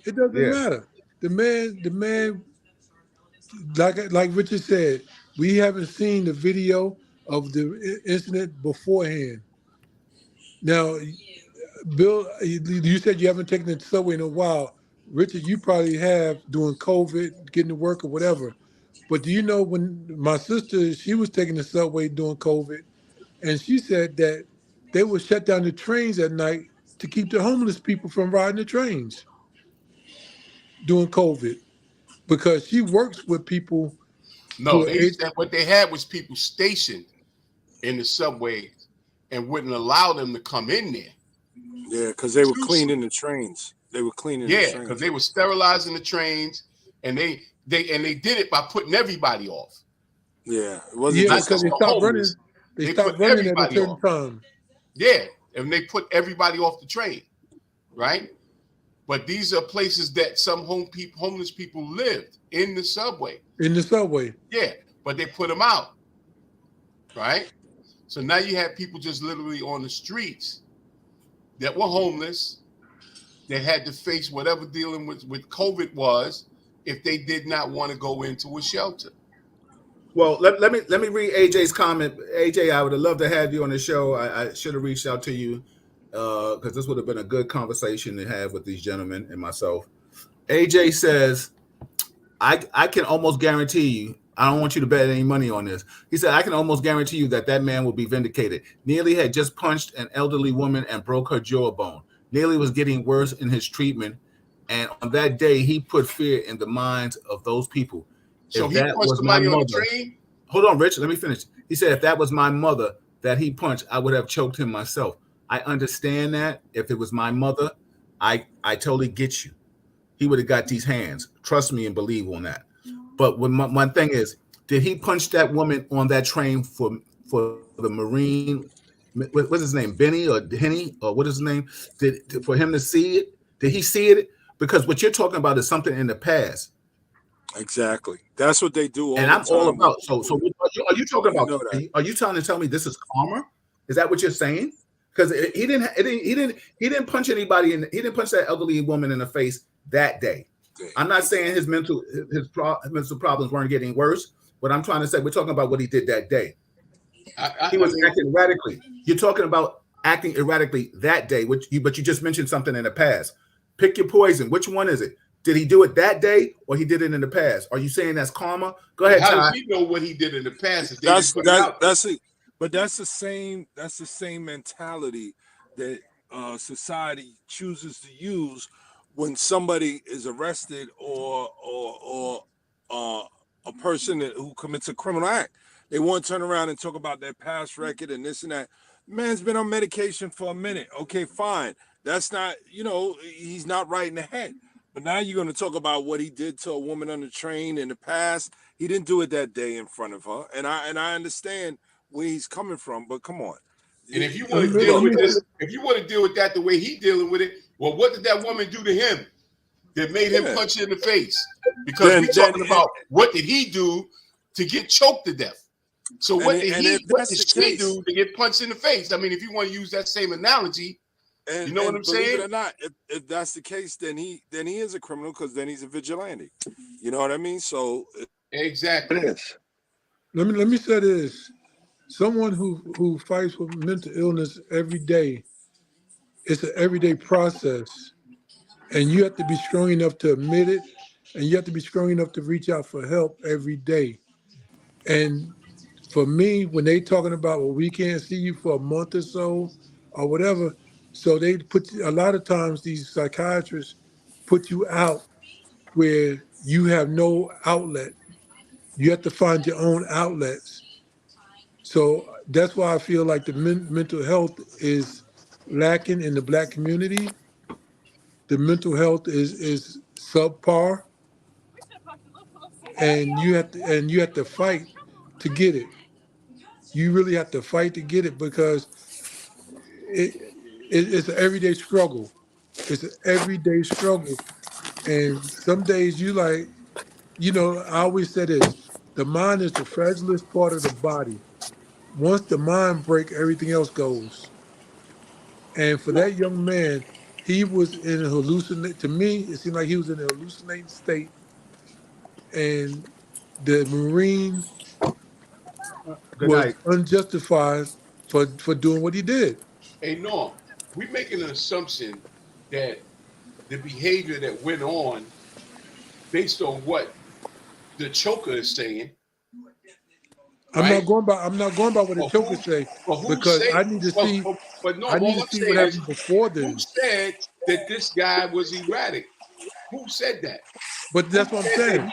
It doesn't matter. The man, like Richard said, we haven't seen the video of the incident beforehand. Now, Bill, you said you haven't taken the subway in a while. Richard, you probably have doing COVID, getting to work or whatever. But do you know when my sister, she was taking the subway during COVID, and she said that they would shut down the trains at night to keep the homeless people from riding the trains during COVID, because she works with people. No, they said what they had was people stationed in the subway and wouldn't allow them to come in there. Yeah, because they were cleaning the trains. They were cleaning the trains. Because they were sterilizing the trains, and they did it by putting everybody off. Yeah, it wasn't because they stopped running. They stopped running at a certain time. Yeah, and they put everybody off the train, right? But these are places that some homeless people lived in the subway. In the subway. Yeah, but they put them out, right? So now you have people just literally on the streets that were homeless, that had to face whatever dealing with COVID was, if they did not want to go into a shelter. Well, let me read AJ's comment. AJ, I would have loved to have you on the show. I should have reached out to you because this would have been a good conversation to have with these gentlemen and myself. AJ says, I can almost guarantee you, I don't want you to bet any money on this. He said, I can almost guarantee you that man will be vindicated. Neely had just punched an elderly woman and broke her jawbone. Neely was getting worse in his treatment. And on that day, he put fear in the minds of those people. So if he punched somebody on the train? Hold on, Rich, let me finish. He said, if that was my mother that he punched, I would have choked him myself. I understand that. If it was my mother, I totally get you. He would have got these hands. Trust me and believe on that. But when my thing is, did he punch that woman on that train for the Marine? What's his name? Benny or Henny or what is his name? For him to see it? Did he see it? Because what you're talking about is something in the past. Exactly. That's what they do. And I'm all about. So are you talking about? Are you trying to tell me this is karma? Is that what you're saying? Because he didn't punch anybody, and he didn't punch that elderly woman in the face that day. I'm not saying his mental problems weren't getting worse, but I'm trying to say we're talking about what he did that day. He was acting erratically. You're talking about acting erratically that day, but you just mentioned something in the past. Pick your poison. Which one is it? Did he do it that day, or he did it in the past? Are you saying that's karma? Go ahead, How Ty. does he know what he did in the past? That's it. But that's the same mentality that society chooses to use when somebody is arrested or a person who commits a criminal act. They want to turn around and talk about their past record and this and that. Man's been on medication for a minute. Okay, fine. That's not, he's not right in the head. But now you're going to talk about what he did to a woman on the train in the past. He didn't do it that day in front of her. And I understand where he's coming from, but come on. And if you want to deal with this, if you want to deal with that the way he's dealing with it, well, what did that woman do to him that made him punch you in the face? Because we're talking about what did he do to get choked to death? So what did she do to get punched in the face? I mean, if you want to use that same analogy, you know what I'm saying? Believe it or not, if that's the case, then he is a criminal, because then he's a vigilante. You know what I mean? So exactly. Let me say this. Someone who fights with mental illness every day, it's an everyday process. And you have to be strong enough to admit it, and you have to be strong enough to reach out for help every day. And for me, when they talking about, well, we can't see you for a month or so or whatever, so they put, a lot of times these psychiatrists put you out where you have no outlet. You have to find your own outlets. So that's why I feel like the mental health is lacking in the Black community. The mental health is subpar, and you have to fight to get it. You really have to fight to get it, because it's an everyday struggle. It's an everyday struggle, and some days you like, I always say this: the mind is the fragilest part of the body. Once the mind breaks, everything else goes. And for that young man, he was in a hallucinate. To me, it seemed like he was in a hallucinating state, and the Marine was unjustified for doing what he did. Hey, Norm, we're making an assumption that the behavior that went on, based on what the choker is saying. I'm not going by what the choker say, because I need to see. I need to see what happened before then. Who said that this guy was erratic? Who said that? But that's what I'm saying.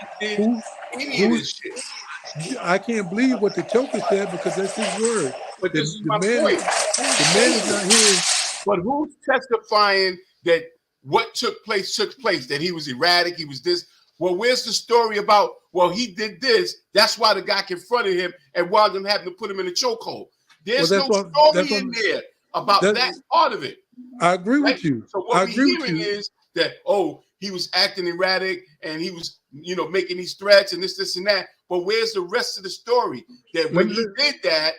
I can't believe what the choker said, because that's his word. But this is my point. The man is not here. But who's testifying that what took place, that he was erratic, he was this? Well, where's the story about, well, he did this, that's why the guy confronted him and wound him having to put him in a chokehold? There's no story in there about that part of it. I agree with you. So what we're hearing is that, oh, he was acting erratic and he was, making these threats and this and that. But where's the rest of the story? That when he did that,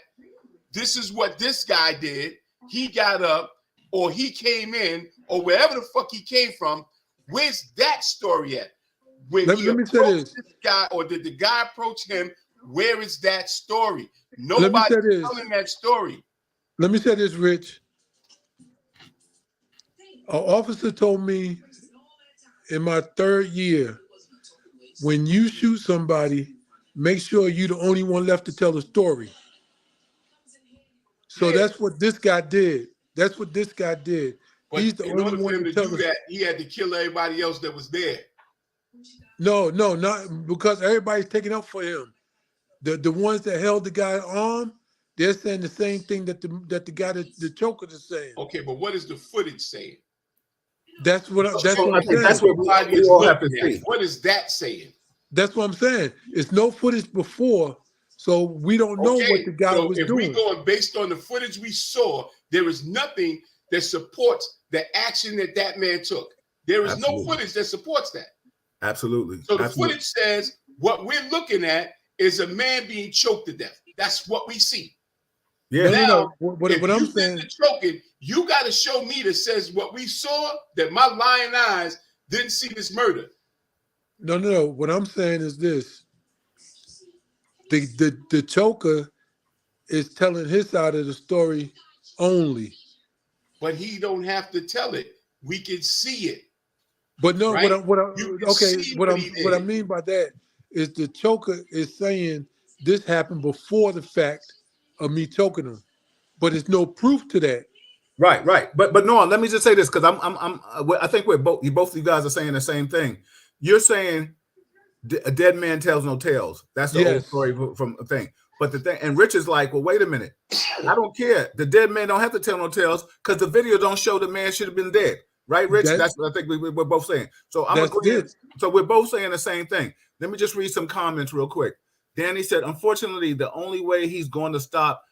this is what this guy did. He got up, or he came in, or wherever the fuck he came from. Where's that story at? When let me say this guy, or did the guy approach him? Where is that story? Nobody's telling that story. Let me say this, Rich. An officer told me in my 3rd year, when you shoot somebody, make sure you're the only one left to tell the story. So that's what this guy did. But he's the only one to tell that. He had to kill everybody else that was there. No, not because everybody's taking up for him. The ones that held the guy arm, they're saying the same thing that the guy the choker is saying. Okay, but what is the footage saying? That's what I'm saying. That's what we all have to see. What is that saying? That's what I'm saying. It's no footage before, so we don't know what the guy was doing. If we're going based on the footage we saw, there is nothing that supports the action that man took. There is no footage that supports that. Absolutely. So the footage says what we're looking at is a man being choked to death. That's what we see. Yeah. Now, what I'm saying, choking, you got to show me that says what we saw, that my lying eyes didn't see this murder. No. What I'm saying is this: the choker is telling his side of the story only. But he don't have to tell it. We can see it. But no, right? what I mean by that is the choker is saying this happened before the fact of me choking him, but it's no proof to that. Right. But no, let me just say this, because I think both of you guys are saying the same thing. You're saying A dead man tells no tales. That's the old Yes, story from a thing. But the thing, and Rich is like, well, wait a minute. I don't care. The dead man don't have to tell no tales because the video don't show the man should have been dead. Right, Rich? that That's what I think we're both saying. So I'm that's agreeing. it. So we're both saying the same thing. Let me just read some comments real quick. Danny said, unfortunately, the only way he's going to stop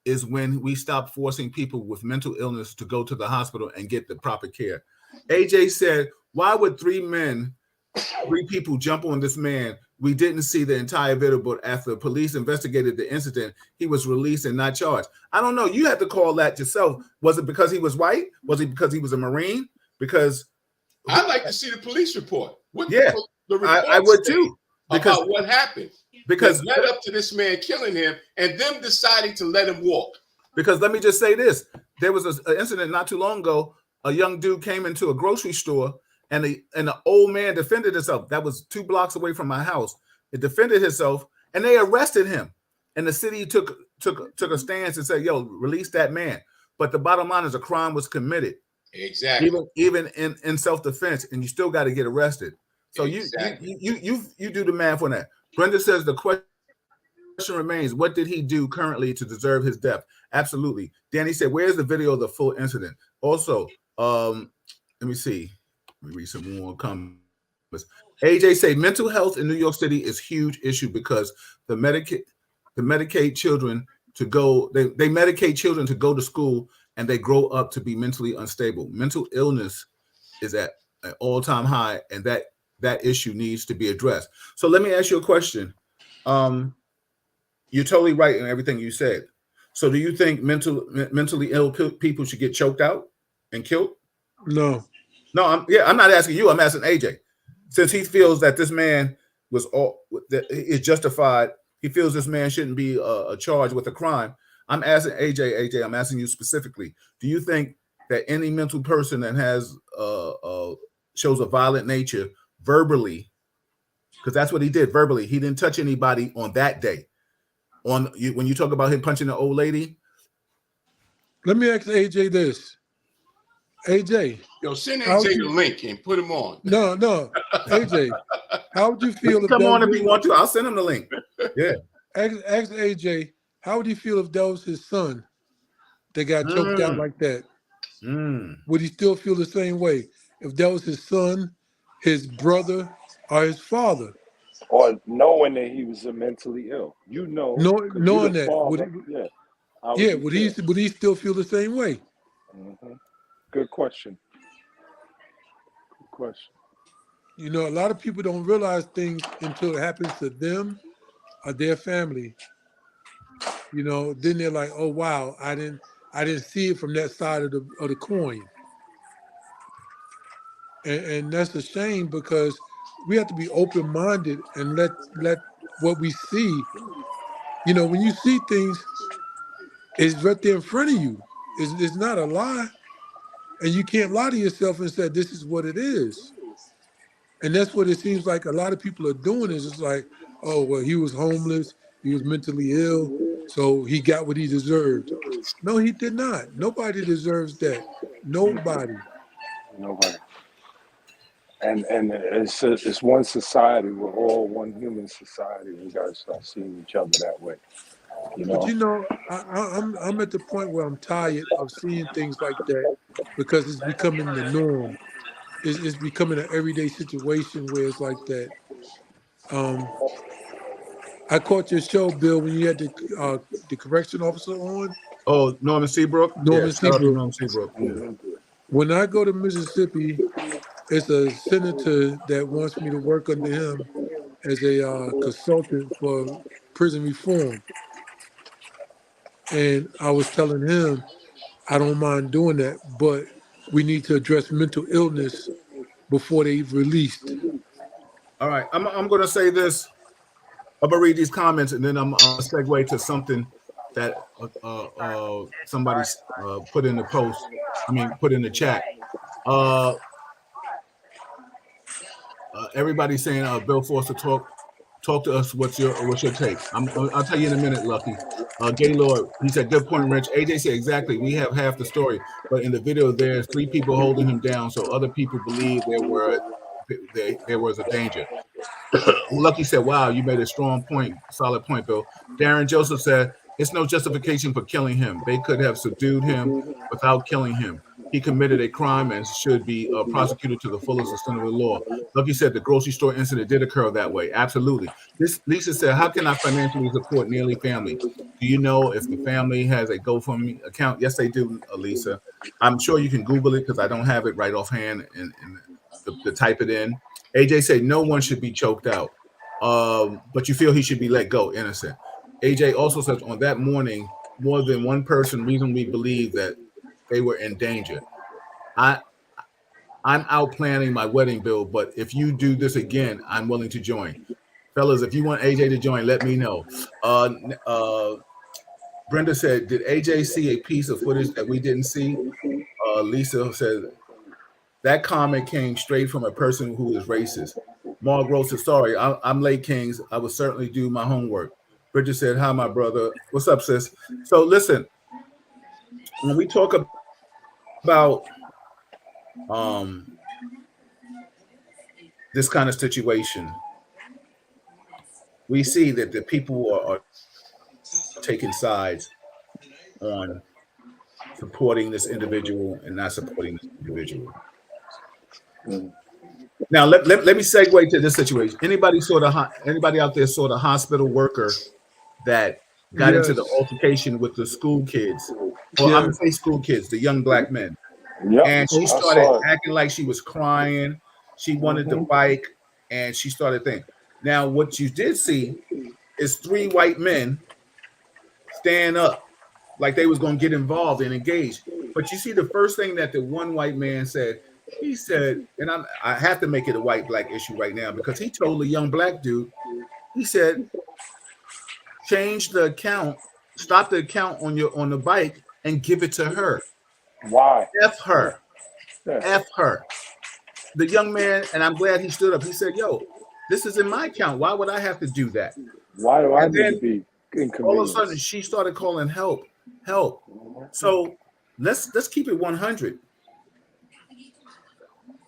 is when we stop forcing people with mental illness to go to the hospital and get the proper care. AJ said, why would three people jump on this man? We didn't see the entire video, but after police investigated the incident, he was released and not charged. I don't know. You had to call that yourself. Was it because he was white? Was it because he was a Marine? Because I'd like to see the police report. What yeah, the report I would too. Because about what happened. Because that led up to this man killing him and them deciding to let him walk. Because let me just say this. There was an incident not too long ago. A young dude came into a grocery store and the old man defended himself. That was 2 blocks away from my house. It defended himself and they arrested him. And the city took a stance and said, yo, release that man. But the bottom line is a crime was committed. Exactly. Even in self-defense, and you still got to get arrested. So exactly. you do the math on that. Brenda says the question remains, what did he do currently to deserve his death? Absolutely. Danny said, where's the video of the full incident? Also, let me see. Let me read some more comments. AJ say mental health in New York City is a huge issue because they medicate children to go to school and they grow up to be mentally unstable. Mental illness is at an all-time high, and that issue needs to be addressed. So let me ask you a question. You're totally right in everything you said. So do you think mentally ill people should get choked out and killed? No. I'm not asking you. I'm asking AJ. Since he feels that this man is justified, he feels this man shouldn't be charged with a crime. I'm asking AJ, I'm asking you specifically. Do you think that any mental person that has shows a violent nature verbally, because that's what he did verbally, he didn't touch anybody on that day. When you talk about him punching the old lady, let me ask AJ this. AJ, yo, send AJ the link and put him on. No, AJ, how would you feel if come on if you want to? I'll send him the link. Yeah. Ask AJ, how would he feel if that was his son that got choked out like that? Would he still feel the same way if that was his son, his brother, or his father? Or knowing that he was mentally ill, knowing that, father, would he still feel the same way? Mm-hmm. Good question. You know, a lot of people don't realize things until it happens to them or their family. You know, then they're like, "Oh wow, I didn't see it from that side of the coin," and that's a shame because we have to be open-minded and let what we see. You know, when you see things, it's right there in front of you. It's not a lie, and you can't lie to yourself and say this is what it is. And that's what it seems like a lot of people are doing. Is it's like, oh well, he was homeless, he was mentally ill, so he got what he deserved. No, he did not. Nobody deserves that. Nobody. And it's one society. We're all one human society. We gotta start seeing each other that way. You know? But you know, I'm at the point where I'm tired of seeing things like that because it's becoming the norm. It's becoming an everyday situation where it's like that. I caught your show, Bill, when you had the correction officer on. Oh, Norman Seabrook? Seabrook. Yeah. When I go to Mississippi, it's a senator that wants me to work under him as a consultant for prison reform. And I was telling him, I don't mind doing that, but we need to address mental illness before they've released. All right, I'm going to say this. I'm going to read these comments, and then I'm going to segue to something that somebody put in the post. Put in the chat. Everybody's saying, Bill Foster, talk to us. What's your take? I'll tell you in a minute, Lucky. Gaylord, he said, good point, Rich. AJ said, exactly. We have half the story, but in the video, there's 3 people holding him down, so other people believe there was a danger. Lucky said, wow, you made a strong point, solid point, Bill. Darren Joseph said, it's no justification for killing him. They could have subdued him without killing him. He committed a crime and should be prosecuted to the fullest extent of the law. Lucky said the grocery store incident did occur that way. Absolutely. This Lisa said, how can I financially support Neely family? Do you know if the family has a GoFundMe account? Yes, they do, Lisa. I'm sure you can Google it because I don't have it right offhand and to type it in. AJ said no one should be choked out, but you feel he should be let go, innocent. AJ also says on that morning, more than one person reasonably believed that they were in danger. I'm out planning my wedding, Bill, but if you do this again, I'm willing to join. Fellas, if you want AJ to join, let me know. Brenda said, did AJ see a piece of footage that we didn't see? Lisa said, that comment came straight from a person who is racist. Mark Rose said, sorry, I'm late, Kings. I will certainly do my homework. Bridget said, hi, my brother. What's up, sis? So listen, when we talk about this kind of situation, we see that the people are taking sides on supporting this individual and not supporting this individual. Now let me segue to this situation. Anybody out there saw the hospital worker that got into the altercation with the school kids? Or I'm gonna say school kids, the young black men. Yep. And she I started saw it. acting like she was crying. She wanted the bike, and she started thinking. Now, what you did see is 3 white men stand up like they was gonna get involved and engage. But you see, the first thing that the one white man said, he said, and I have to make it a white black issue right now because he told a young black dude, he said, change the account, stop the account on the bike and give it to her. Why? F her. Yeah. F her. The young man, and I'm glad he stood up. He said, yo, this is in my account. Why would I have to do that? Why do I And need then to be inconvenienced? all of a sudden she started calling help. So let's keep it 100.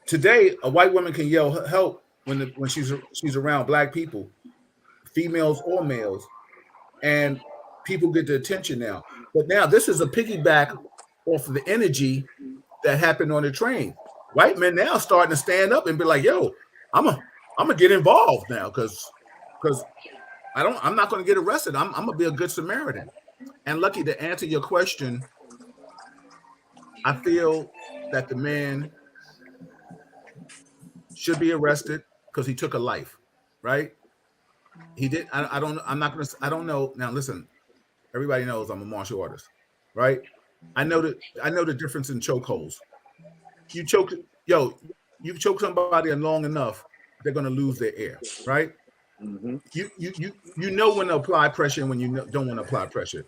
Today, a white woman can yell help when she's around black people, females or males, and people get the attention now. But now this is a piggyback off of the energy that happened on the train. White men now starting to stand up and be like, "Yo, I'm gonna get involved now because I'm not gonna get arrested. I'm gonna be a good Samaritan." And Lucky, to answer your question, I feel that the man should be arrested because he took a life, right? He did. I don't know. Now listen, everybody knows I'm a martial artist, right? I know the difference in chokeholds. You choke somebody long enough, they're gonna lose their air, right? Mm-hmm. You know when to apply pressure and when you don't want to apply pressure.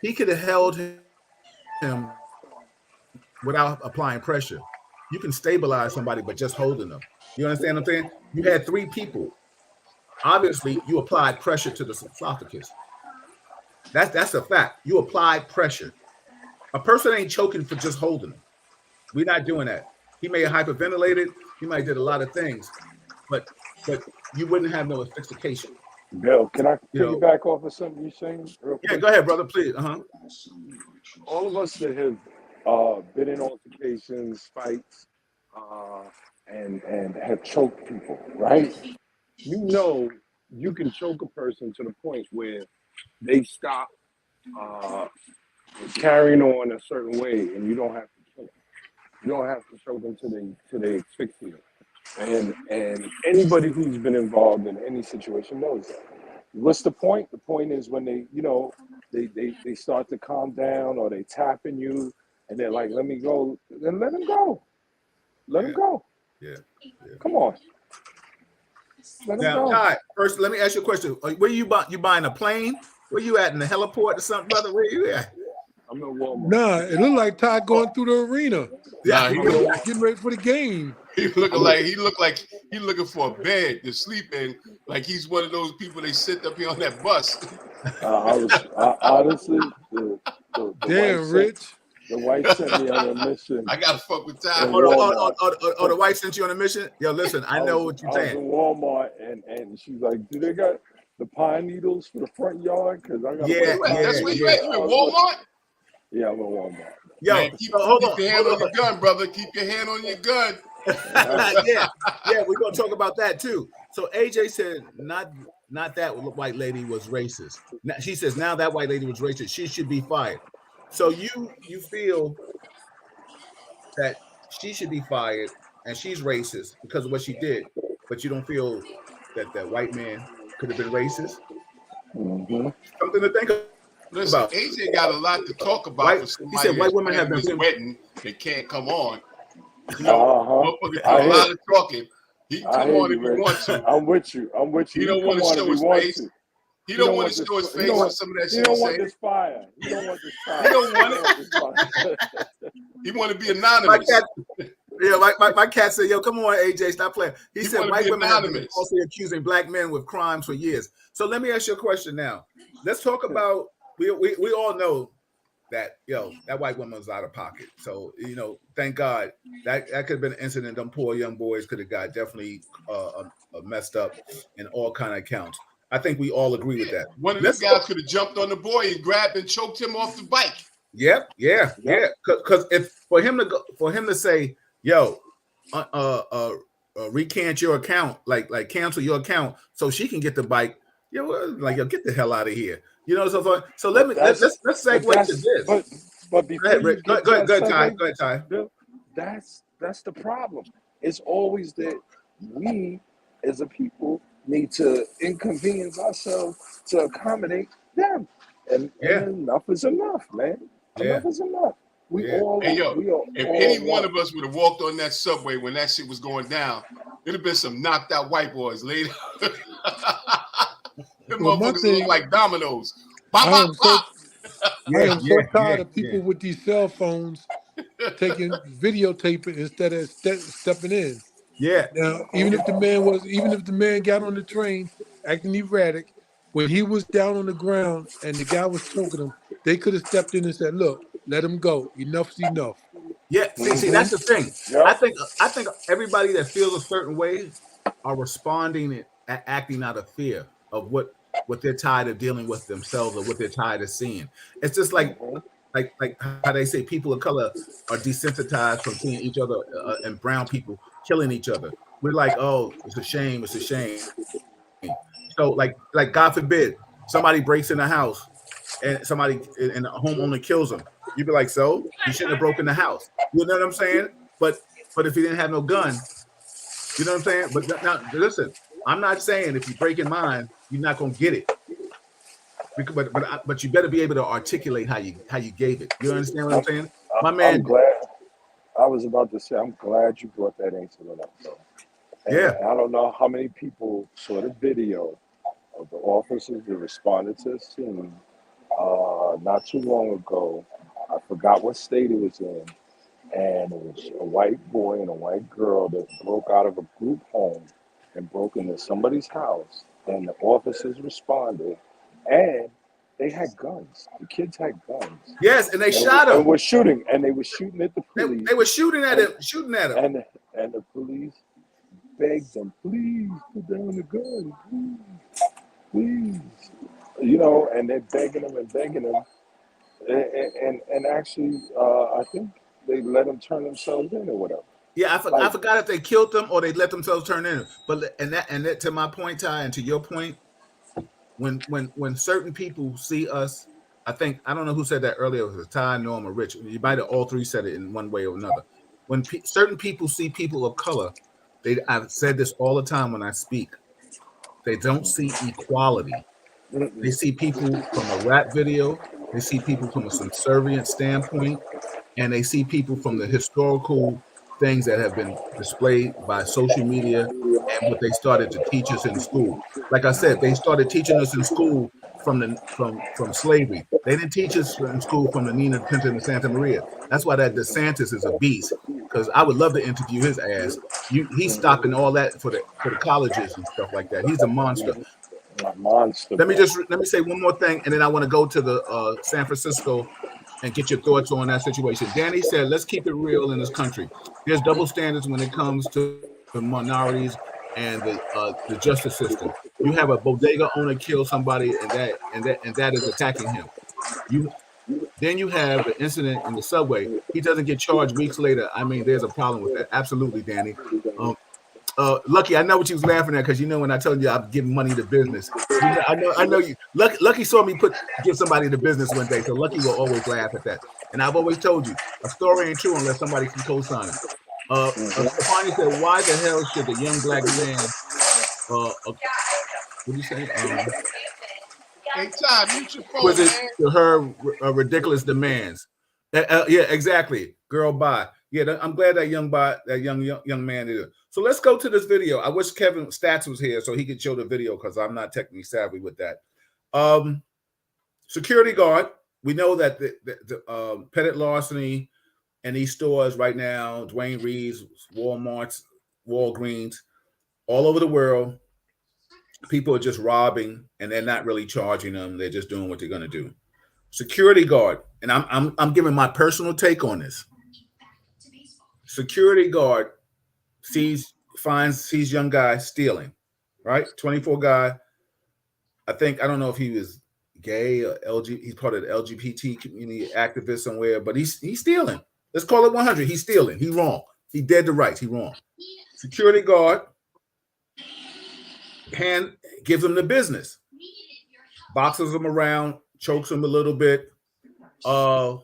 He could have held him without applying pressure. You can stabilize somebody, but just holding them. You understand what I'm saying? You had 3 people. Obviously, you applied pressure to the esophagus. That's a fact. You applied pressure. A person ain't choking for just holding them. We're not doing that. He may have hyperventilated. He might have did a lot of things, but you wouldn't have no asphyxiation. Bill, can I piggyback off of something you're saying real quick? Yeah, go ahead, brother, please. All of us that have been in altercations, fights, and have choked people, right? You know, you can choke a person to the point where they stop carrying on a certain way, and you don't have to choke. You don't have to choke them to they asphyxiate. And anybody who's been involved in any situation knows that. What's the point? The point is when they start to calm down or they tapping you and they're like, let me go, then let them go. Let them go. Yeah. Come on. Let them Now, go. Ty, first, let me ask you a question. Where you buying a plane? Where you at, in the heliport or something, brother? Where you at? I'm in Walmart. Nah, it looked like Ty going through the arena, Nah, getting ready for the game. he looking for a bed to sleep in, like he's one of those people they sit up here on that bus. I honestly, the Damn, wife Rich. The wife sent me on a mission I gotta fuck with in Ty. Walmart. The wife sent you on a mission. Yo, listen, I know what you're I was saying. in Walmart and she's like, "Do they got the pine needles for the front yard? Because I got to Yeah, put pine That's yeah, where needles." you yeah. at? You in Walmart? Yeah, I'm in Walmart. Yo, Man, so hold keep your hand on. on your gun, brother. Keep your hand on your gun. Yeah, we're gonna talk about that too. So AJ said not that white lady was racist. Now, she says now that white lady was racist. She should be fired. So you feel that she should be fired and she's racist because of what she did, but you don't feel that that white man could have been racist? Mm-hmm. Something to think Listen, about. AJ got a lot to talk about White, for he said somebody white that's women have planning been this wedding that can't come on. You know, motherfucker I do a hear. lot of talking. He can I come hear on you, if he Rick. wants to. I'm with you. I'm with you. He He don't come want to on if show he his wants face. to. He He don't don't want want to this. show his He face don't on want. some of that He shit don't he's want saying. this fire. He don't want this fire. He don't want He it. don't want this fire. He want to be my anonymous. cat, yeah, my cat said, "Yo, come on, AJ, stop playing." He He said want to white be women have been anonymous. falsely accusing black men with crimes for years. So let me ask you a question now. Let's talk about we all know that that white woman was out of pocket. So thank God that could have been an incident. Them poor young boys could have got definitely messed up in all kind of accounts. I think we all agree with that. One of them Let's guys could have jumped on the boy and grabbed and choked him off the bike. Yep. Because if for him to say, "Yo, recant your account, like cancel your account, so she can get the bike," yo, get the hell out of here. So let's segue to this. But Go before ahead, you Rick. get Go to ahead, that go ahead, Ty. segue, Go ahead, Ty. Bill, that's the problem. It's always that we as a people need to inconvenience ourselves to accommodate them. And Yeah, enough is enough, man. yeah, Enough is enough. We yeah. all Hey, yo, we are if all any one one. of us would have walked on that subway when that shit was going down, it'd have been some knocked out white boys later. Them Well, my motherfuckers look thing, like dominoes. Bop, I bop, am so bop. I Yeah, am so yeah, yeah, tired of yeah. people with these cell phones taking videotaping instead of stepping in. Yeah. Now, even if the man got on the train acting erratic, when he was down on the ground and the guy was choking him, they could have stepped in and said, "Look, let him go. Enough's enough." Yeah, see, Mm-hmm. that's the thing. I Yep. think everybody that feels a certain way are responding and acting out of fear of what they're tired of dealing with themselves or what they're tired of seeing. It's just Mm-hmm. like how they say people of color are desensitized from seeing each other and brown people killing each other. We're like, oh, it's a shame, it's a shame. So like God forbid somebody breaks in the house and somebody and a homeowner kills him. You'd be like, so he shouldn't have broken the house. You know what I'm saying? But if he didn't have no gun, you know what I'm saying? But now listen, I'm not saying if you break in mine, you're not gonna get it. But you better be able to articulate how you gave it. You understand what I'm I'm, saying? My I'm man, glad. I was about to say, I'm glad you brought that incident up, though. And yeah, I don't know how many people saw the video of the officers that responded to the scene not too long ago. I forgot what state it was in, and it was a white boy and a white girl that broke out of a group home and broke into somebody's house, and the officers responded, and they had guns. The kids had guns, yes, and they and, shot and him. was shooting, and they were shooting at the police, They were shooting at and him, shooting at him. and the police begged them, please put down the gun, please, and they're begging them, and actually, I think they let them turn themselves in or whatever. Yeah, I Like, forgot if they killed them or they let themselves turn in. But and that to my point, Ty, and to your point, when certain people see us, I don't know who said that earlier. It was Ty, Norm, or Rich. You might have all three said it in one way or another. When certain people see people of color, I've said this all the time when I speak. They don't see equality. They mm-mm, see people from a rap video. They see people from a subservient standpoint, and they see people from the historical things that have been displayed by social media and what they started to teach us in school. Like I said, they started teaching us in school from slavery. They didn't teach us in school from the Nina Pinta and Santa Maria. That's why that DeSantis is a beast. Because I would love to interview his ass. He's mm-mm, stopping all that for the colleges and stuff like that. He's a monster. a monster, Let bro. me say one more thing, and then I want to go to the San Francisco and get your thoughts on that situation. Danny said, let's keep it real in this country. There's double standards when it comes to minorities and the justice system. You have a bodega owner kill somebody, and that is attacking him. Then you have the incident in the subway. He doesn't get charged weeks later. I mean, there's a problem with that. Absolutely, Danny. Lucky, I know what you was laughing at because you know when I told you I'm giving money to business. You know, I know you. Lucky saw me give somebody to business one day, so Lucky will always laugh at that. And I've always told you a story ain't true unless somebody can co-sign it. Stefani said, "Why the hell should the young black man?" What do you say? Hey, Todd, mute your phone, Was it man. to her ridiculous demands? Yeah, exactly. Girl, bye. Yeah, I'm glad that young man is. So let's go to this video. I wish Kevin Stats was here so he could show the video because I'm not technically savvy with that. Security guard. We know that the petty larceny in these stores right now, Dwayne Reed's, Walmart's, Walgreens, all over the world, people are just robbing and they're not really charging them. They're just doing what they're going to do. Security guard, and I'm giving my personal take on this. Security guard sees young guy stealing, right? 24 guy. I don't know if he was gay or he's part of the LGBT community activist somewhere, but he's stealing. Let's call it 100. He's stealing. He wrong. He dead to rights. He wrong. Security guard gives him the business, boxes him around, chokes him a little bit, goes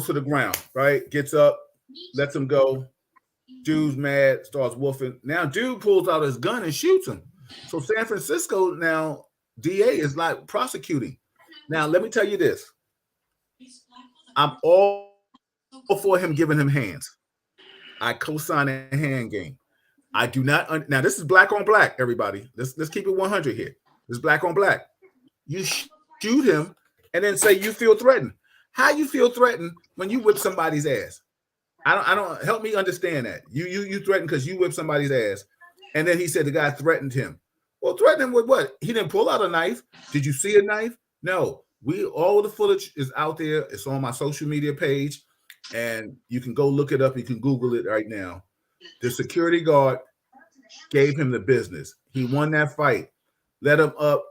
to the ground, right? Gets up, lets him go. Dude's mad, starts woofing. Now dude pulls out his gun and shoots him. So San Francisco now, DA is like prosecuting. Now let me tell you this. I'm all for him giving him hands. I co-sign a hand game. I do not. Now this is black on black, everybody. Let's keep it 100 here. This is black on black. You shoot him and then say you feel threatened. How you feel threatened when you whip somebody's ass? I don't help me understand that. You threatened because you whipped somebody's ass, and then he said the guy threatened him. Well, threatened him with what? He didn't pull out a knife. Did you see a knife? No. All the footage is out there. It's on my social media page, and you can go look it up. You can Google it right now. The security guard gave him the business. He won that fight. Let him up.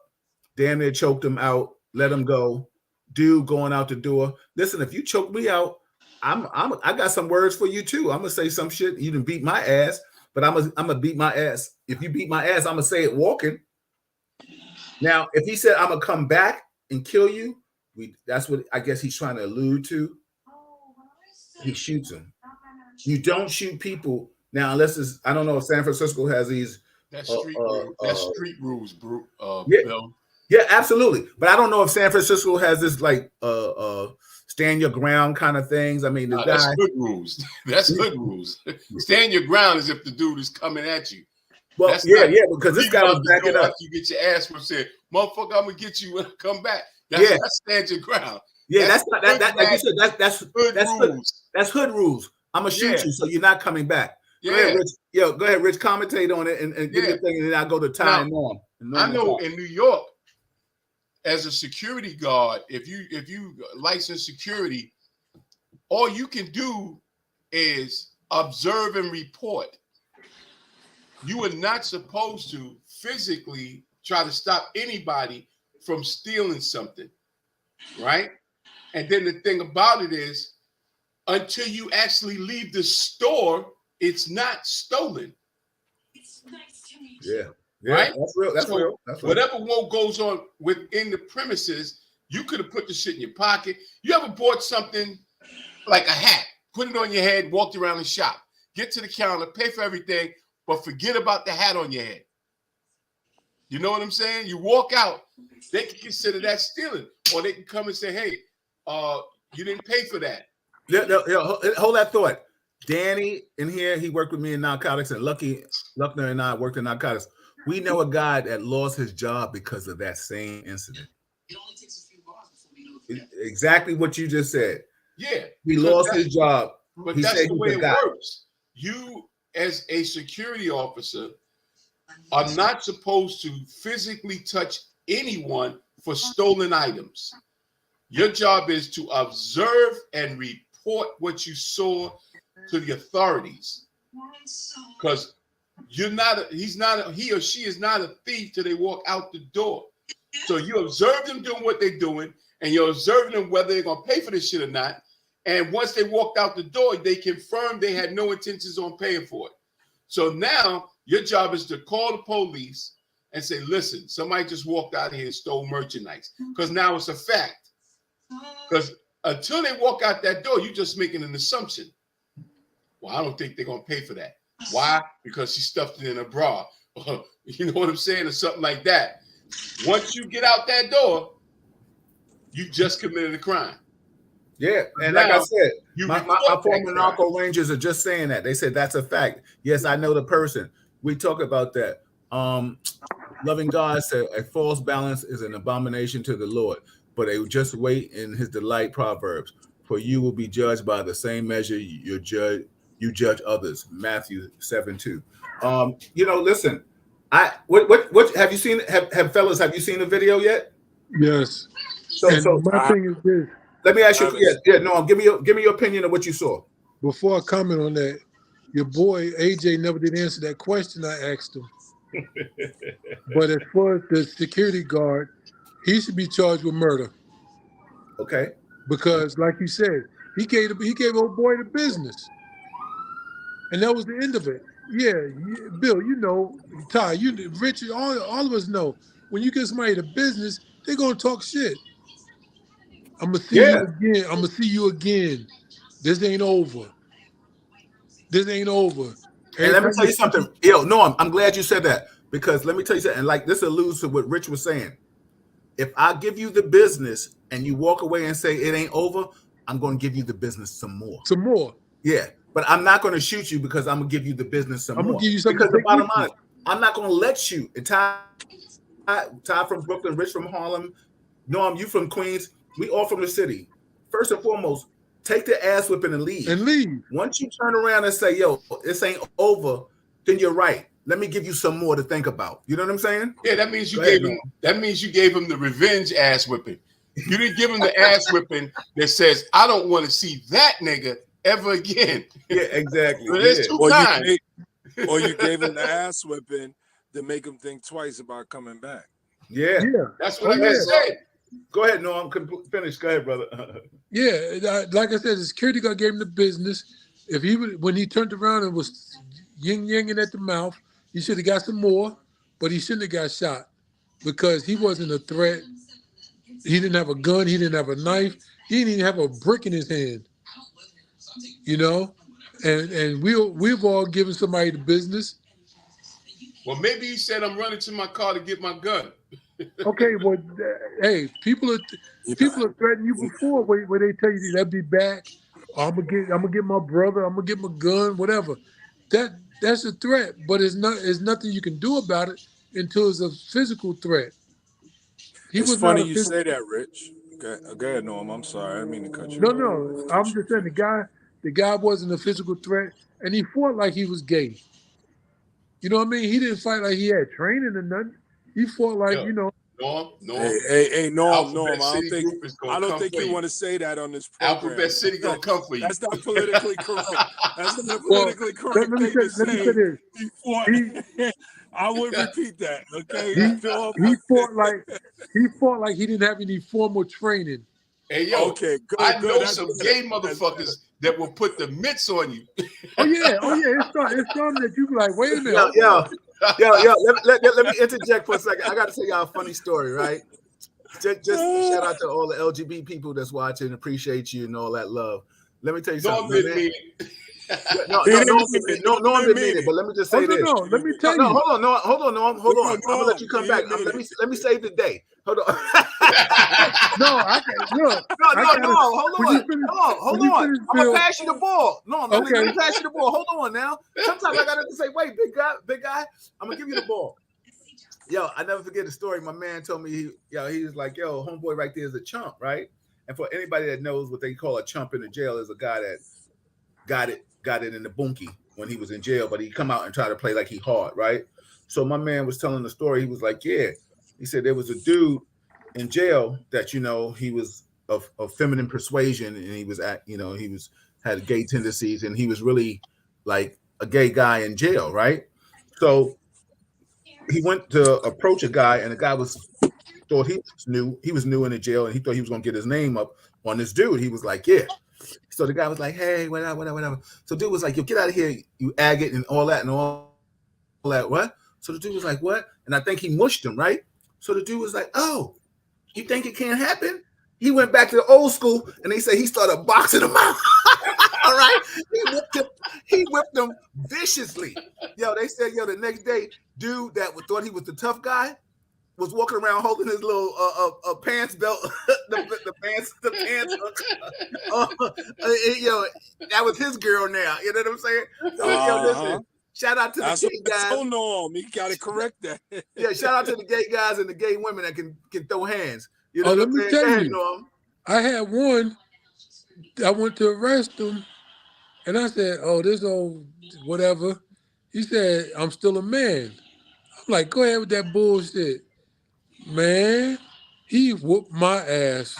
Damn near choked him out. Let him go. Dude going out the door. Listen, if you choke me out, I got some words for you too. I'm gonna say some shit. You done beat my ass, but I'm gonna beat my ass. If you beat my ass, I'm gonna say it walking. Now, if he said I'm gonna come back and kill you, that's what I guess he's trying to allude to. He shoots him. You don't shoot people now unless it's, I don't know if San Francisco has these. That's street rules, bro. Yeah, Bill. Yeah, absolutely. But I don't know if San Francisco has this like stand your ground kind of things. I mean, that's good rules. That's good rules. Stand your ground as if the dude is coming at you. Well, because this guy was backing up. You get your ass from saying, "Motherfucker, I'm gonna get you when I come back." That's stand your ground. Yeah, that's not that. Like you said, that's rules. That's hood rules. I'm gonna shoot you, so you're not coming back. Yeah. Go ahead, Rich. Go ahead, Rich. Commentate on it and give your thing, and then I'll go to Ty and Norm. I know in New York, as a security guard, if you license security, all you can do is observe and report. You are not supposed to physically try to stop anybody from stealing something, right? And then the thing about it is, until you actually leave the store, it's not stolen. It's nice to meet you. Yeah. Right? That's real. That's real. Whatever goes on within the premises, you could have put the shit in your pocket. You ever bought something like a hat, put it on your head, walked around the shop, get to the counter, pay for everything, but forget about the hat on your head. You know what I'm saying? You walk out, they can consider that stealing, or they can come and say, "Hey, you didn't pay for that." Yeah, hold that thought. Danny in here, he worked with me in narcotics, and Luckner and I worked in narcotics. We know a guy that lost his job because of that same incident. It only takes a few bars before we know exactly what you just said. Yeah. He lost his job. But that's the way it works. You, as a security officer, are not supposed to physically touch anyone for stolen items. Your job is to observe and report what you saw to the authorities. Because he or she is not a thief till they walk out the door. So you observe them doing what they're doing, and you're observing them whether they're gonna pay for this shit or not. And once they walked out the door, they confirmed they had no intentions on paying for it. So now your job is to call the police and say, listen, somebody just walked out here and stole merchandise. Because now it's a fact. Because until they walk out that door, you're just making an assumption. Well, I don't think they're going to pay for that. Why? Because she stuffed it in her bra. You know what I'm saying? Or something like that. Once you get out that door, you just committed a crime. Yeah, and now, like I said, you my former narco rangers are just saying that. They said that's a fact. Yes, I know the person. We talk about that. Loving God said a false balance is an abomination to the Lord, but they just wait in his delight. Proverbs, for you will be judged by the same measure you judge others. Matthew 7:2. Listen, what have you seen? Have fellas, have you seen the video yet? Yes. So my thing is this. Let me ask you. Give me your opinion of what you saw. Before I comment on that, your boy AJ never did answer that question I asked him. But as far as the security guard, he should be charged with murder. Okay. Because, like you said, he gave old boy the business, and that was the end of it. Yeah, Bill, Ty, Richard, all of us know when you give somebody the business, they're gonna talk shit. I'm gonna see you again. I'm gonna see you again. This ain't over. This ain't over. And let me tell you something. No, I'm glad you said that, because let me tell you something. And like this alludes to what Rich was saying. If I give you the business and you walk away and say it ain't over, I'm going to give you the business some more. Some more. Yeah, but I'm not going to shoot you because I'm going to give you the business some more. I'm going to give you something. Because the bottom line, I'm not going to let you. And Ty from Brooklyn, Rich from Harlem, Norm, you from Queens, we all from the city. First and foremost, take the ass whipping and leave. Once you turn around and say, yo, this ain't over, then you're right. Let me give you some more to think about. You know what I'm saying? Yeah, that means you gave him. That means you gave him the revenge ass whipping. You didn't give him the ass whipping that says, "I don't want to see that nigga ever again." Yeah, exactly. So there's two kinds. Or you gave him the ass whipping to make him think twice about coming back. Yeah, that's what I just said. Go ahead, Norm. Finish. Go ahead, brother. Yeah, like I said, the security guard gave him the business. If when he turned around and was yin-yanging at the mouth, he should have got some more, but he shouldn't have got shot because he wasn't a threat. He didn't have a gun. He didn't have a knife. He didn't even have a brick in his hand. And we've all given somebody the business. Well, maybe he said, "I'm running to my car to get my gun." Okay, well, hey, people are threatening you before where they tell you they'll be back. I'm gonna get my brother. I'm gonna get my gun. Whatever. That's a threat, but it's nothing you can do about it until it's a physical threat. It's funny you say that, Rich. Go ahead, Norm. I'm sorry, I didn't mean to cut you. No. I'm just saying the guy wasn't a physical threat, and he fought like he was gay. You know what I mean? He didn't fight like he had training or nothing. He fought like Norm. Hey, Norm. I don't think you want to say that on this program. Alphabet City gonna come for you. That's not politically correct. That's not politically correct. Let me say this. He fought. I would repeat that. Okay. He fought like he didn't have any formal training. Hey, yo. Okay. Good. I know some gay motherfuckers that will put the mitts on you. Oh yeah. It's something that you be like, wait a minute. Yo. Let me interject for a second. I got to tell y'all a funny story, right? Just shout out to all the LGBT people that's watching. Appreciate you and all that love. Let me tell you something. No one didn't mean it. But let me just say this. No, let me tell you. Hold on. I'm gonna let you come back. Let me save the day. Hold on. I can't. Look. Hold on. I'm gonna pass you the ball. No, let me pass you the ball. Hold on now. Sometimes I gotta say, wait, big guy. I'm gonna give you the ball. Yo, I never forget the story. My man told me he was like, yo, homeboy right there is a chump, right? And for anybody that knows what they call a chump in the jail is a guy that got it in the bunkie when he was in jail, but he come out and try to play like he hard, right? So my man was telling the story. He was like, yeah. He said there was a dude in jail that, he was of feminine persuasion, and he was he was had gay tendencies, and he was really like a gay guy in jail, right? So he went to approach a guy, and the guy thought he was new in the jail, and he thought he was gonna get his name up on this dude. He was like, yeah. So the guy was like, hey, whatever, whatever, whatever. So dude was like, yo, get out of here, you agate, and all that, what? So the dude was like, what? And I think he mushed him, right? So the dude was like, oh, you think it can't happen? He went back to the old school, and they say he started boxing him out. All right, he whipped him viciously. Yo, they said, yo, the next day, dude that thought he was the tough guy was walking around holding his little pants belt, the pants. Yo, that was his girl now. You know what I'm saying? So, yo, listen. Shout out to the gay guys. So norm. You gotta correct that. Yeah, shout out to the gay guys and the gay women that can throw hands. You know let me tell you, Norm. I had one. I went to arrest him, and I said, "Oh, this old whatever." He said, "I'm still a man." I'm like, "Go ahead with that bullshit, man." He whooped my ass.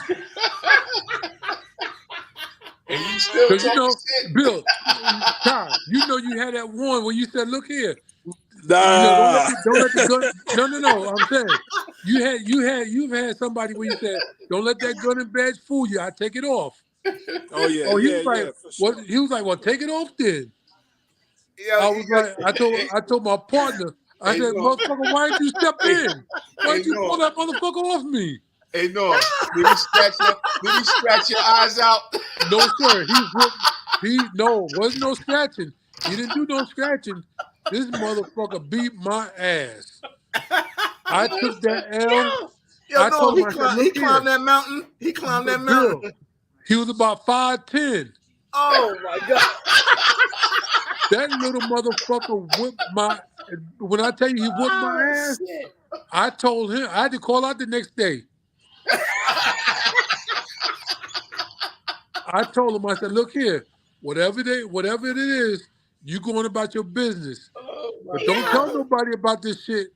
And you still talking shit? Bill, Ty, you had that one where you said, "Look here, Nah. don't let the gun." No. I'm saying you've had somebody where you said, "Don't let that gun and badge fool you. I take it off." Oh yeah. Oh, he was like, for sure. What? He was like, "Well, take it off then." Yeah, I was like, I told my partner, I said, "Motherfucker, why didn't you step in? Why didn't you pull that motherfucker off me?" Hey, no. Did he scratch your eyes out? No, sir. Wasn't no scratching. He didn't do no scratching. This motherfucker beat my ass. I took that L. I told him, he climbed that mountain. He climbed that mountain. He was about 5'10". Oh my God. That little motherfucker whipped when I tell you he whipped my ass, shit. I told him, I had to call out the next day. I told him, I said, look here, whatever it is, you going about your business. But don't tell nobody about this shit.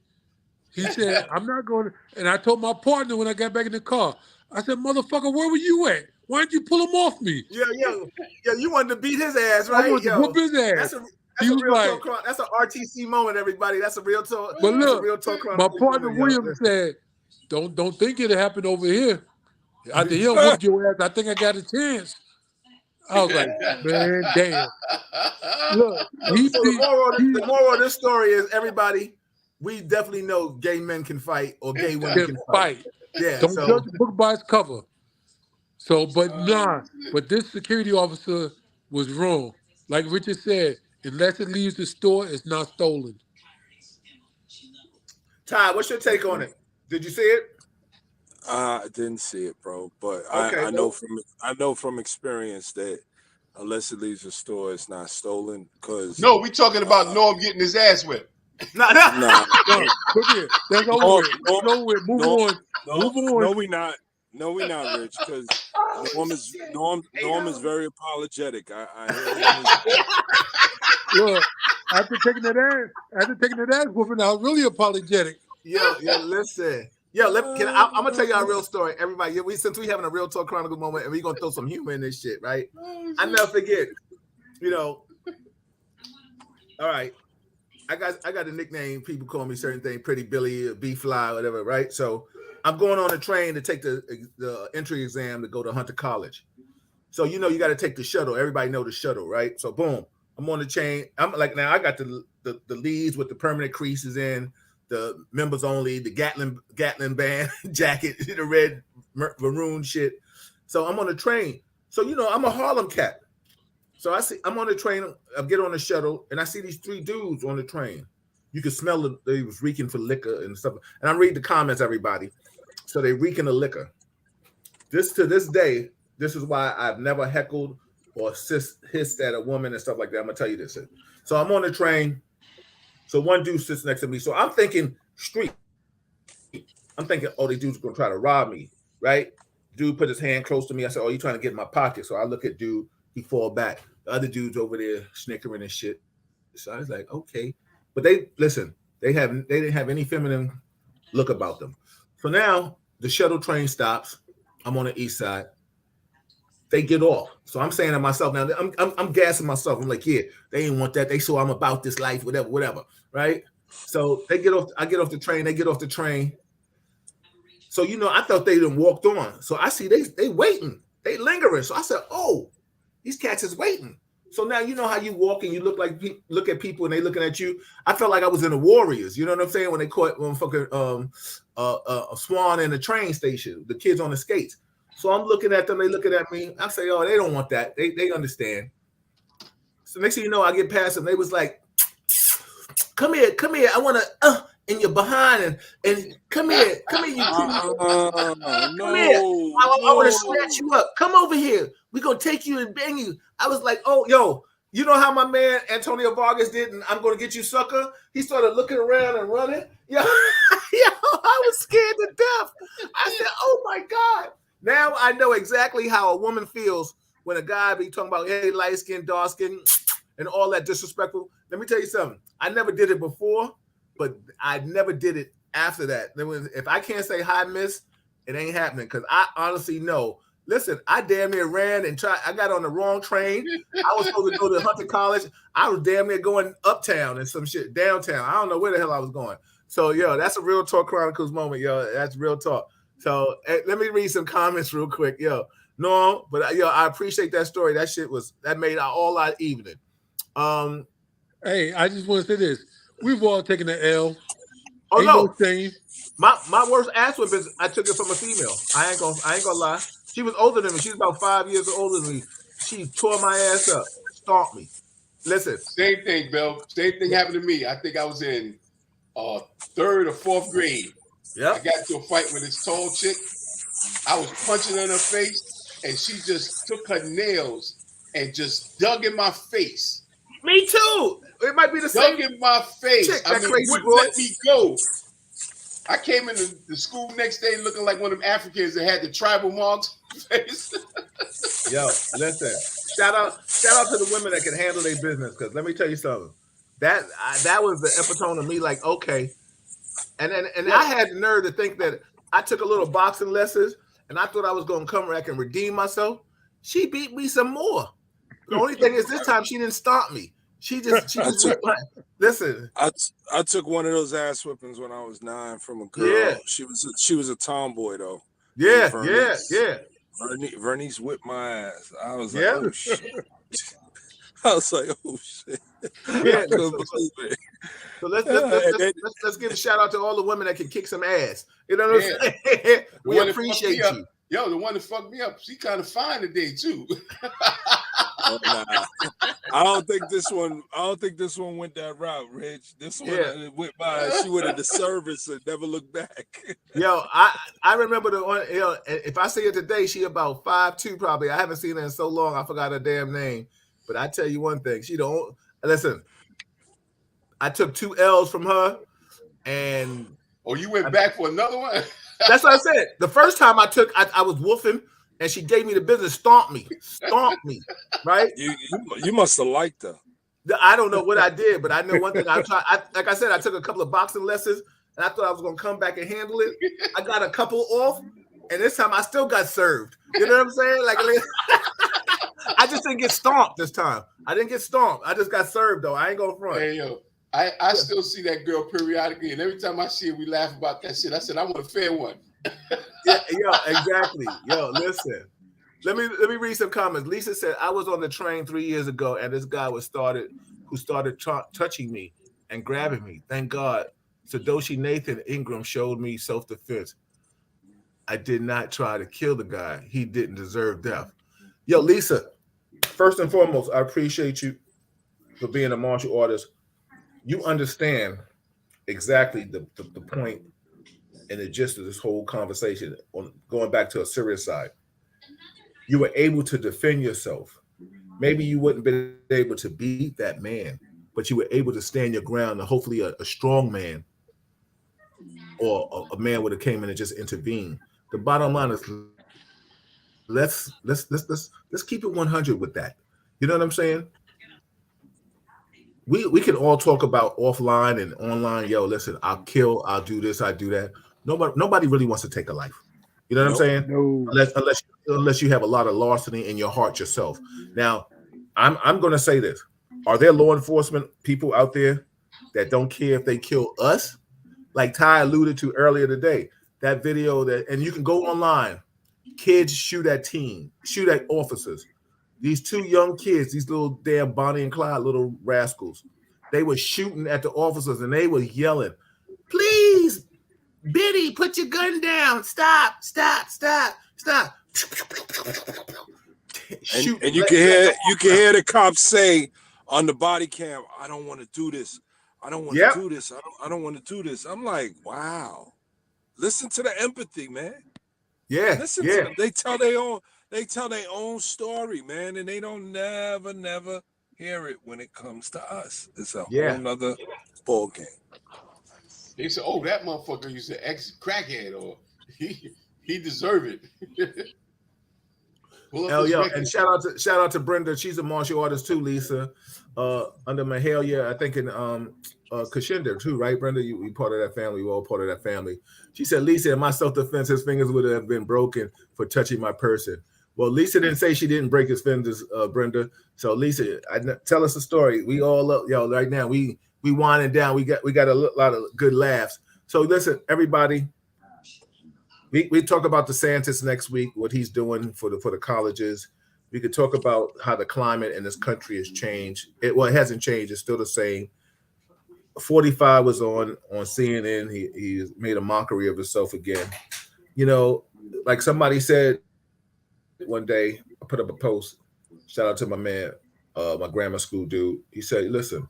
He said, I'm not going to. And I told my partner when I got back in the car, I said, motherfucker, where were you at? Why didn't you pull him off me? Yeah, you wanted to beat his ass, right? I wanted to whoop his ass. That's a real talk. That's an RTC moment, everybody. That's a real talk. But look, Real Talk my partner William said, don't think it'll happen over here. After he'll whoop your ass, I think I got a chance. I was like, man, damn. Look, the moral of this story is, everybody, we definitely know gay men can fight, or gay women can fight. Yeah, don't judge a book by its cover. So, but this security officer was wrong. Like Richard said, unless it leaves the store, it's not stolen. Ty, what's your take on it? Did you see it? I didn't see it, bro. But okay, I know from experience that unless it leaves the store, it's not stolen. No, we talking about Norm getting his ass whipped. No. Look here, that's over with. Move on. No, we not. No, we not, Rich, because Norm is very apologetic. Look, after taking that ass whooping, I was really apologetic. Yo, listen. I'm gonna tell y'all a real story, everybody. Since we having a Real Talk Chronicles moment, and we gonna throw some humor in this shit, right? I never forget. All right. I got a nickname. People call me certain things, Pretty Billy, B Fly, whatever, right? So I'm going on a train to take the entry exam to go to Hunter College. So you got to take the shuttle. Everybody know the shuttle, right? So boom, I'm on the train. I'm like, now I got the leads with the permanent creases in, the members only, the Gatlin band jacket, the red maroon shit. So I'm on the train. So I'm a Harlem cat. So I'm on the train. I get on the shuttle, and I see these 3 dudes on the train. You could smell they was reeking for liquor and stuff. And I read the comments, everybody. So they reeking of liquor. To this day, this is why I've never heckled or hissed at a woman and stuff like that. I'm gonna tell you this. So I'm on the train. So one dude sits next to me. So I'm thinking street. I'm thinking, oh, these dudes are gonna try to rob me, right? Dude put his hand close to me. I said, oh, you trying to get in my pocket? So I look at dude. He fall back. The other dude's over there snickering and shit. So I was like, okay. But they didn't have any feminine look about them. So now the shuttle train stops. I'm on the east side. they get off. So I'm saying to myself now, I'm gassing myself. I'm like, yeah, they didn't want that. They saw I'm about this life, whatever, right? So they get off. I get off the train. They get off the train. So I thought they done walked on. So I see they waiting. They lingering. So I said, oh, these cats is waiting. So now you know how you walk and you look at people and they looking at you. I felt like I was in the Warriors. You know what I'm saying? When they caught fucking a Swan in the train station, the kids on the skates. So I'm looking at them. They looking at me. I say, oh, they don't want that. They understand. So next thing you know, I get past them. They was like, come here. I want to in your behind and come here, you come here. I want to snatch you up. Come over here. We're gonna take you and bang you. I was like, oh, yo, you know how my man Antonio Vargas did, and I'm gonna get you, sucker. He started looking around and running. Yo, I was scared to death. I said, oh my God. Now I know exactly how a woman feels when a guy be talking about, hey, light skin, dark skin, and all that disrespectful. Let me tell you something. I never did it before, but I never did it after that. If I can't say hi, miss, it ain't happening. Because I honestly know. Listen, I damn near ran and tried. I got on the wrong train. I was supposed to go to Hunter College. I was damn near going uptown and some shit, downtown. I don't know where the hell I was going. So, yo, that's a Real Talk Chronicles moment, yo. That's real talk. So, let me read some comments real quick, yo. No, but I appreciate that story. That made all our evening. Hey, I just want to say this: we've all taken the L. Oh, ain't no shame. My worst ass whip is I took it from a female. I ain't gonna lie. She was older than me. She was about 5 years older than me. She tore my ass up, stomped me. Listen. Same thing, Bill. Same thing happened to me. I think I was in 3rd or 4th grade. Yeah. I got into a fight with this tall chick. I was punching her in her face, and she just took her nails and just dug in my face. Me too. It might be the same. Dug in my face. Chick, I mean, wouldn't let me go. I came into the school next day looking like one of them Africans that had the tribal marks on their face. Yo, listen. Shout out to the women that can handle their business. Because let me tell you something. That was the epitome of me. Like, okay. And I had the nerve to think that I took a little boxing lessons and I thought I was going to come back and redeem myself. She beat me some more. The only thing is this time she didn't stomp me. She just listen. I took one of those ass whippings when I was 9 from a girl. Yeah. She was a tomboy though. Yeah. Vernice whipped my ass. I was like, oh shit. I was like, oh shit. Yeah. So let's give a shout out to all the women that can kick some ass. You know what I'm saying? We appreciate you. Yo, the one that fucked me up, she kind of fine today too. Nah. I don't think this one went that route, Rich. This one went by. She went at the service and never looked back. Yo, I remember the one. Yo, if I see her today, she about 5'2" probably. I haven't seen her in so long. I forgot her damn name. But I tell you one thing, she don't listen. I took 2 L's from her, and you went back for another one. That's what I said. The first time I was woofing, and she gave me the business, stomped me, right? You must have liked her. I don't know what I did, but I know one thing. Like I said, I took a couple of boxing lessons, and I thought I was going to come back and handle it. I got a couple off, and this time I still got served. You know what I'm saying? Like I just didn't get stomped this time. I didn't get stomped. I just got served, though. I ain't going to front. Hey, yo. I still see that girl periodically, and every time I see her, we laugh about that shit. I said, I want a fair one. Yeah, exactly. Yo, listen. Let me read some comments. Lisa said, I was on the train 3 years ago, and this guy started touching me and grabbing me. Thank God. Sadoshi Nathan Ingram showed me self-defense. I did not try to kill the guy. He didn't deserve death. Yo, Lisa, first and foremost, I appreciate you for being a martial artist. You understand exactly the point and the gist of this whole conversation on going back to a serious side. You were able to defend yourself. Maybe you wouldn't been able to beat that man, but you were able to stand your ground, and hopefully a strong man or a man would have came in and just intervened. The bottom line is let's keep it 100 with that. You know what I'm saying? We can all talk about offline and online. Yo, listen, I'll kill, I'll do this, I do that. Nobody really wants to take a life. You know what I'm Nope. saying? No. Unless you have a lot of larceny in your heart yourself. Now, I'm going to say this: are there law enforcement people out there that don't care if they kill us? Like Ty alluded to earlier today, that video that, and you can go online. Kids shoot at shoot at officers. These two young kids, these little damn Bonnie and Clyde little rascals, they were shooting at the officers and they were yelling, "Please, Biddy, put your gun down! Stop! Stop! Stop! Stop!" And Shoot! and you can hear the cops say on the body cam, "I don't want to do this. I don't want to Yep. do this. I don't want to do this." I'm like, wow. Listen to the empathy, man. Yeah. Listen to Yeah. them. They tell their own story, man, and they don't never hear it when it comes to us. It's a Yeah. whole nother ball game. They say, "Oh, that motherfucker used to ex crackhead, or he deserve it." Pull up Hell his yeah. record. And shout out to Brenda. She's a martial artist too, Lisa. Under Mahalia, I think in Kashinder too, right, Brenda? You part of that family. You all part of that family. She said, Lisa, in my self-defense, his fingers would have been broken for touching my person. Well, Lisa didn't say she didn't break his fingers, Brenda. So Lisa, tell us a story. We all love y'all right now. We winding down. We got a lot of good laughs. So listen, everybody. We talk about DeSantis next week, what he's doing for the colleges. We could talk about how the climate in this country has changed. It hasn't changed. It's still the same. 45 was on CNN. He made a mockery of himself again. You know, like somebody said one day, I put up a post. Shout out to my man, my grammar school dude. He said, "Listen,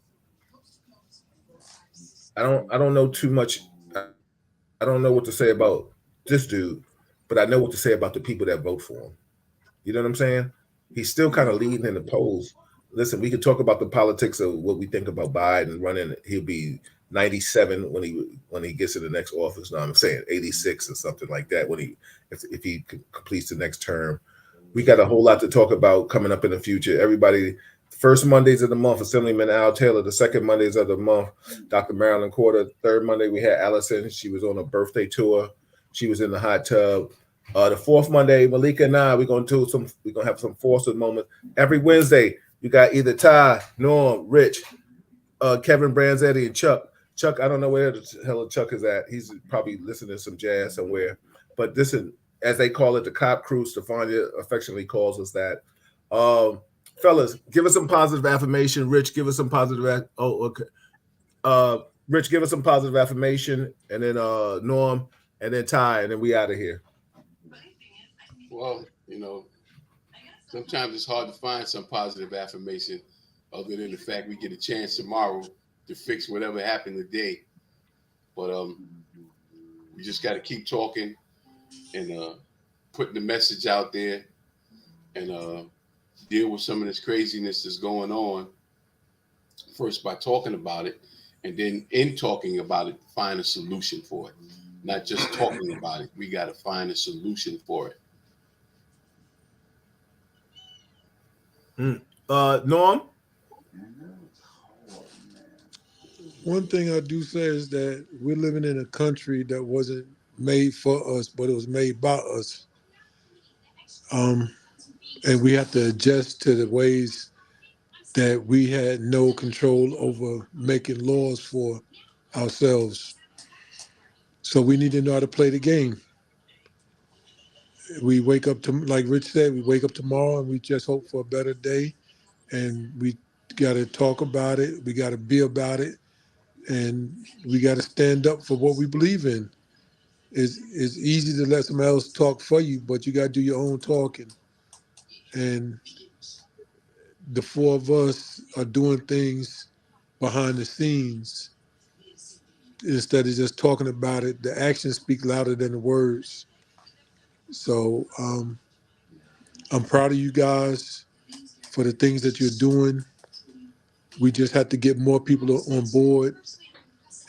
I don't know too much. I don't know what to say about this dude, but I know what to say about the people that vote for him." You know what I'm saying? He's still kind of leading in the polls. Listen, we could talk about the politics of what we think about Biden running. He'll be 97 when he gets in the next office. No, I'm saying 86 or something like that when if he completes the next term. We got a whole lot to talk about coming up in the future. Everybody, first Mondays of the month, Assemblyman Al Taylor. The second Mondays of the month, Dr. Marilyn Corder. Third Monday, we had Allison. She was on a birthday tour. She was in the hot tub. The fourth Monday, Malika and I, we're gonna have some Forster moments. Every Wednesday, you got either Ty, Norm, Rich, Kevin Branzetti, and Chuck. Chuck, I don't know where the hell Chuck is at. He's probably listening to some jazz somewhere. But this is, as they call it, the cop crew. Stefania affectionately calls us that. Fellas, give us some positive affirmation. Rich, give us some positive. Okay. Rich, give us some positive affirmation, and then Norm, and then Ty, and then we out of here. Well, sometimes it's hard to find some positive affirmation other than the fact we get a chance tomorrow to fix whatever happened today. But we just got to keep talking and putting the message out there and deal with some of this craziness that's going on. First by talking about it, and then in talking about it, find a solution for it. Not just talking about it. We got to find a solution for it. Norm? One thing I do say is that we're living in a country that wasn't made for us, but it was made by us. And we have to adjust to the ways that we had no control over making laws for ourselves. So we need to know how to play the game. We wake up to, like Rich said, we wake up tomorrow and we just hope for a better day. And we got to talk about it. We got to be about it. And we got to stand up for what we believe in. It's easy to let somebody else talk for you, but you got to do your own talking. And the four of us are doing things behind the scenes instead of just talking about it. The actions speak louder than the words. So I'm proud of you guys for the things that you're doing. We just have to get more people on board,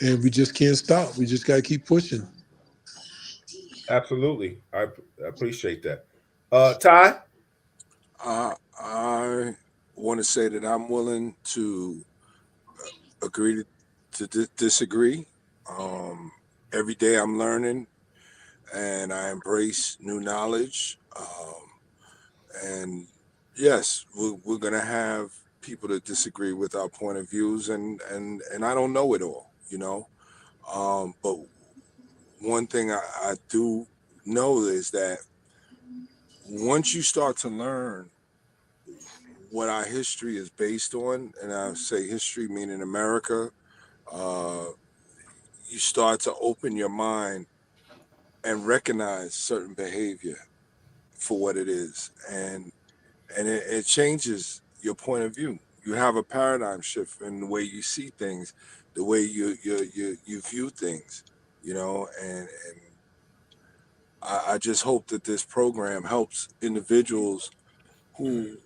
and we just can't stop. We just got to keep pushing. Absolutely. I appreciate that. Ty? I want to say that I'm willing to agree to disagree. Every day I'm learning. and I embrace new knowledge. And yes, we're gonna have people that disagree with our point of views, and I don't know it all, you know. But one thing I do know is that once you start to learn what our history is based on, and I say history meaning America, uh, you start to open your mind and recognize certain behavior for what it is, and it changes your point of view. You have a paradigm shift in the way you see things, the way you view things, you know, and I just hope that this program helps individuals who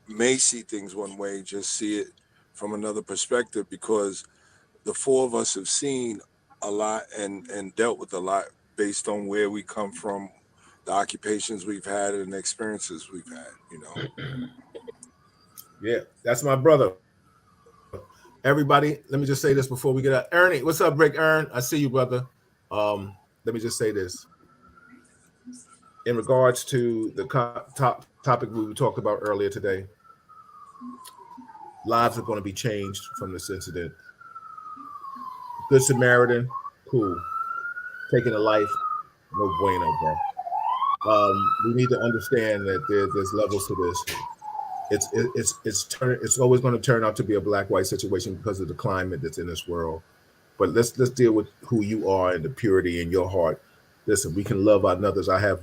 may see things one way just see it from another perspective, because the four of us have seen a lot and dealt with a lot based on where we come from, the occupations we've had, and the experiences we've had, you know. Yeah, that's my brother. Everybody, let me just say this before we get out. Ernie, what's up, Rick? I see you, brother. Let me just say this in regards to the topic we talked about earlier today. Lives are going to be changed from this incident. Good Samaritan, cool. Taking a life, no bueno, bro. We need to understand that there's levels to this. It's always going to turn out to be a black white situation because of the climate that's in this world. But let's deal with who you are and the purity in your heart. Listen, we can love our others. I have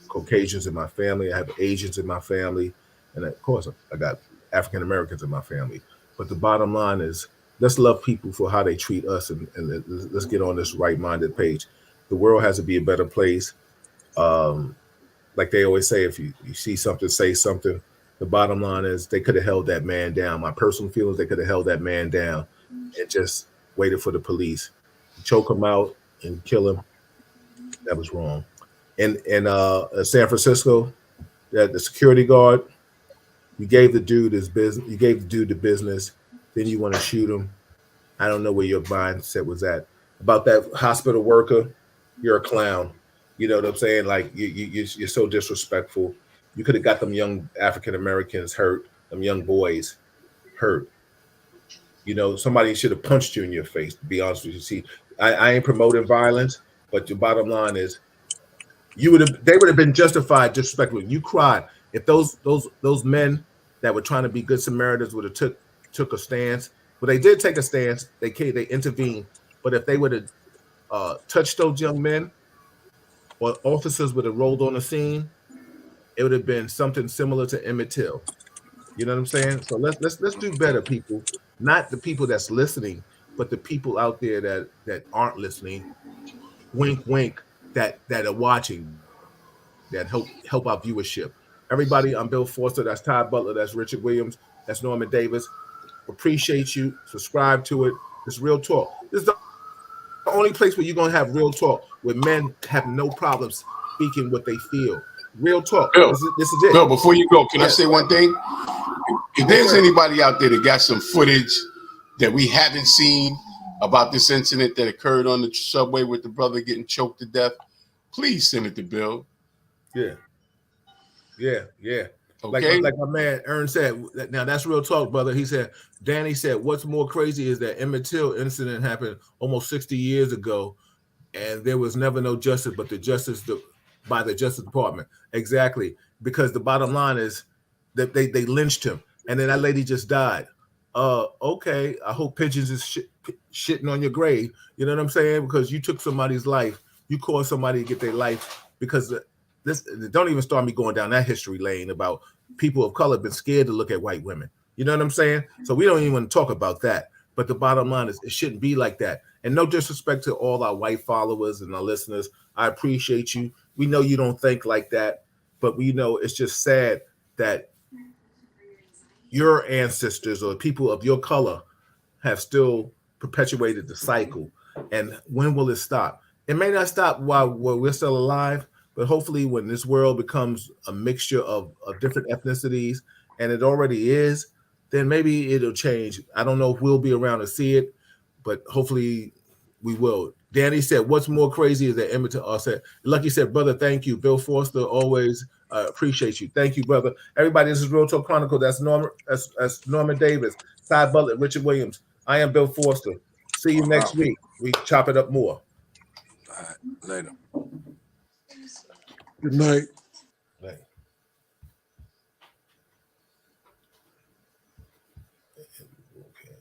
Caucasians in my family. I have Asians in my family, and of course, I got African Americans in my family. But the bottom line is, let's love people for how they treat us, and let's get on this right-minded page. The world has to be a better place. Um, like they always say, if you see something, say something. The bottom line is they could have held that man down. My personal feelings, they could have held that man down and just waited for the police, choke him out and kill him. That was wrong. In San Francisco, that the security guard, you gave the dude his business. You gave the dude the business. Then you want to shoot him. I don't know where your mindset was at about that hospital worker. You're a clown. You know what I'm saying? Like you're so disrespectful. You could have got them young African Americans hurt, them young boys hurt. You know, somebody should have punched you in your face. To be honest with you, see, I ain't promoting violence, but the bottom line is, they would have been justified disrespectful. You cried if those men that were trying to be good Samaritans would have took a stance. But they did take a stance. They intervened. But if they would have touched those young men, or officers would have rolled on the scene, it would have been something similar to Emmett Till. You know what I'm saying? So let's do better, people. Not the people that's listening, but the people out there that aren't listening. Wink, wink. That are watching. That help our viewership. Everybody, I'm Bill Forster. That's Todd Butler. That's Richard Williams. That's Norman Davis. Appreciate you. Subscribe to it. It's Real Talk. This is the only place where you're gonna have real talk, where men have no problems speaking what they feel. Real talk. This Bill, is it. Bill, before you go, can I Yes. say one thing? If Yes, there's sir. anybody out there that got some footage that we haven't seen about this incident that occurred on the subway with the brother getting choked to death, please send it to Bill. Yeah. Yeah. Okay? Like my man Ern said. Now that's real talk, brother. He said, Danny said, what's more crazy is that Emmett Till incident happened almost 60 years ago, and there was never no justice, but by the Justice Department. Exactly, because the bottom line is that they lynched him, and then that lady just died. Okay. I hope pigeons is shitting on your grave. You know what I'm saying? Because you took somebody's life, you caused somebody to get their life because this. Don't even start me going down that history lane about people of color been scared to look at white women. You know what I'm saying? So we don't even want to talk about that. But the bottom line is, it shouldn't be like that. And no disrespect to all our white followers and our listeners. I appreciate you. We know you don't think like that, but we know it's just sad that your ancestors or people of your color have still perpetuated the cycle. And when will it stop? It may not stop while we're still alive, but hopefully when this world becomes a mixture of different ethnicities, and it already is, then maybe it'll change. I don't know if we'll be around to see it, but hopefully we will. Danny said, "What's more crazy is that Emmett said." Lucky said, "Brother, thank you. Bill Foster always appreciate you. Thank you, brother. Everybody, this is Real Talk Chronicle. That's Norman. That's Norman Davis, Cy Butler, Richard Williams. I am Bill Foster. See you next week. We chop it up more. All right, later. Good night. Right. Okay.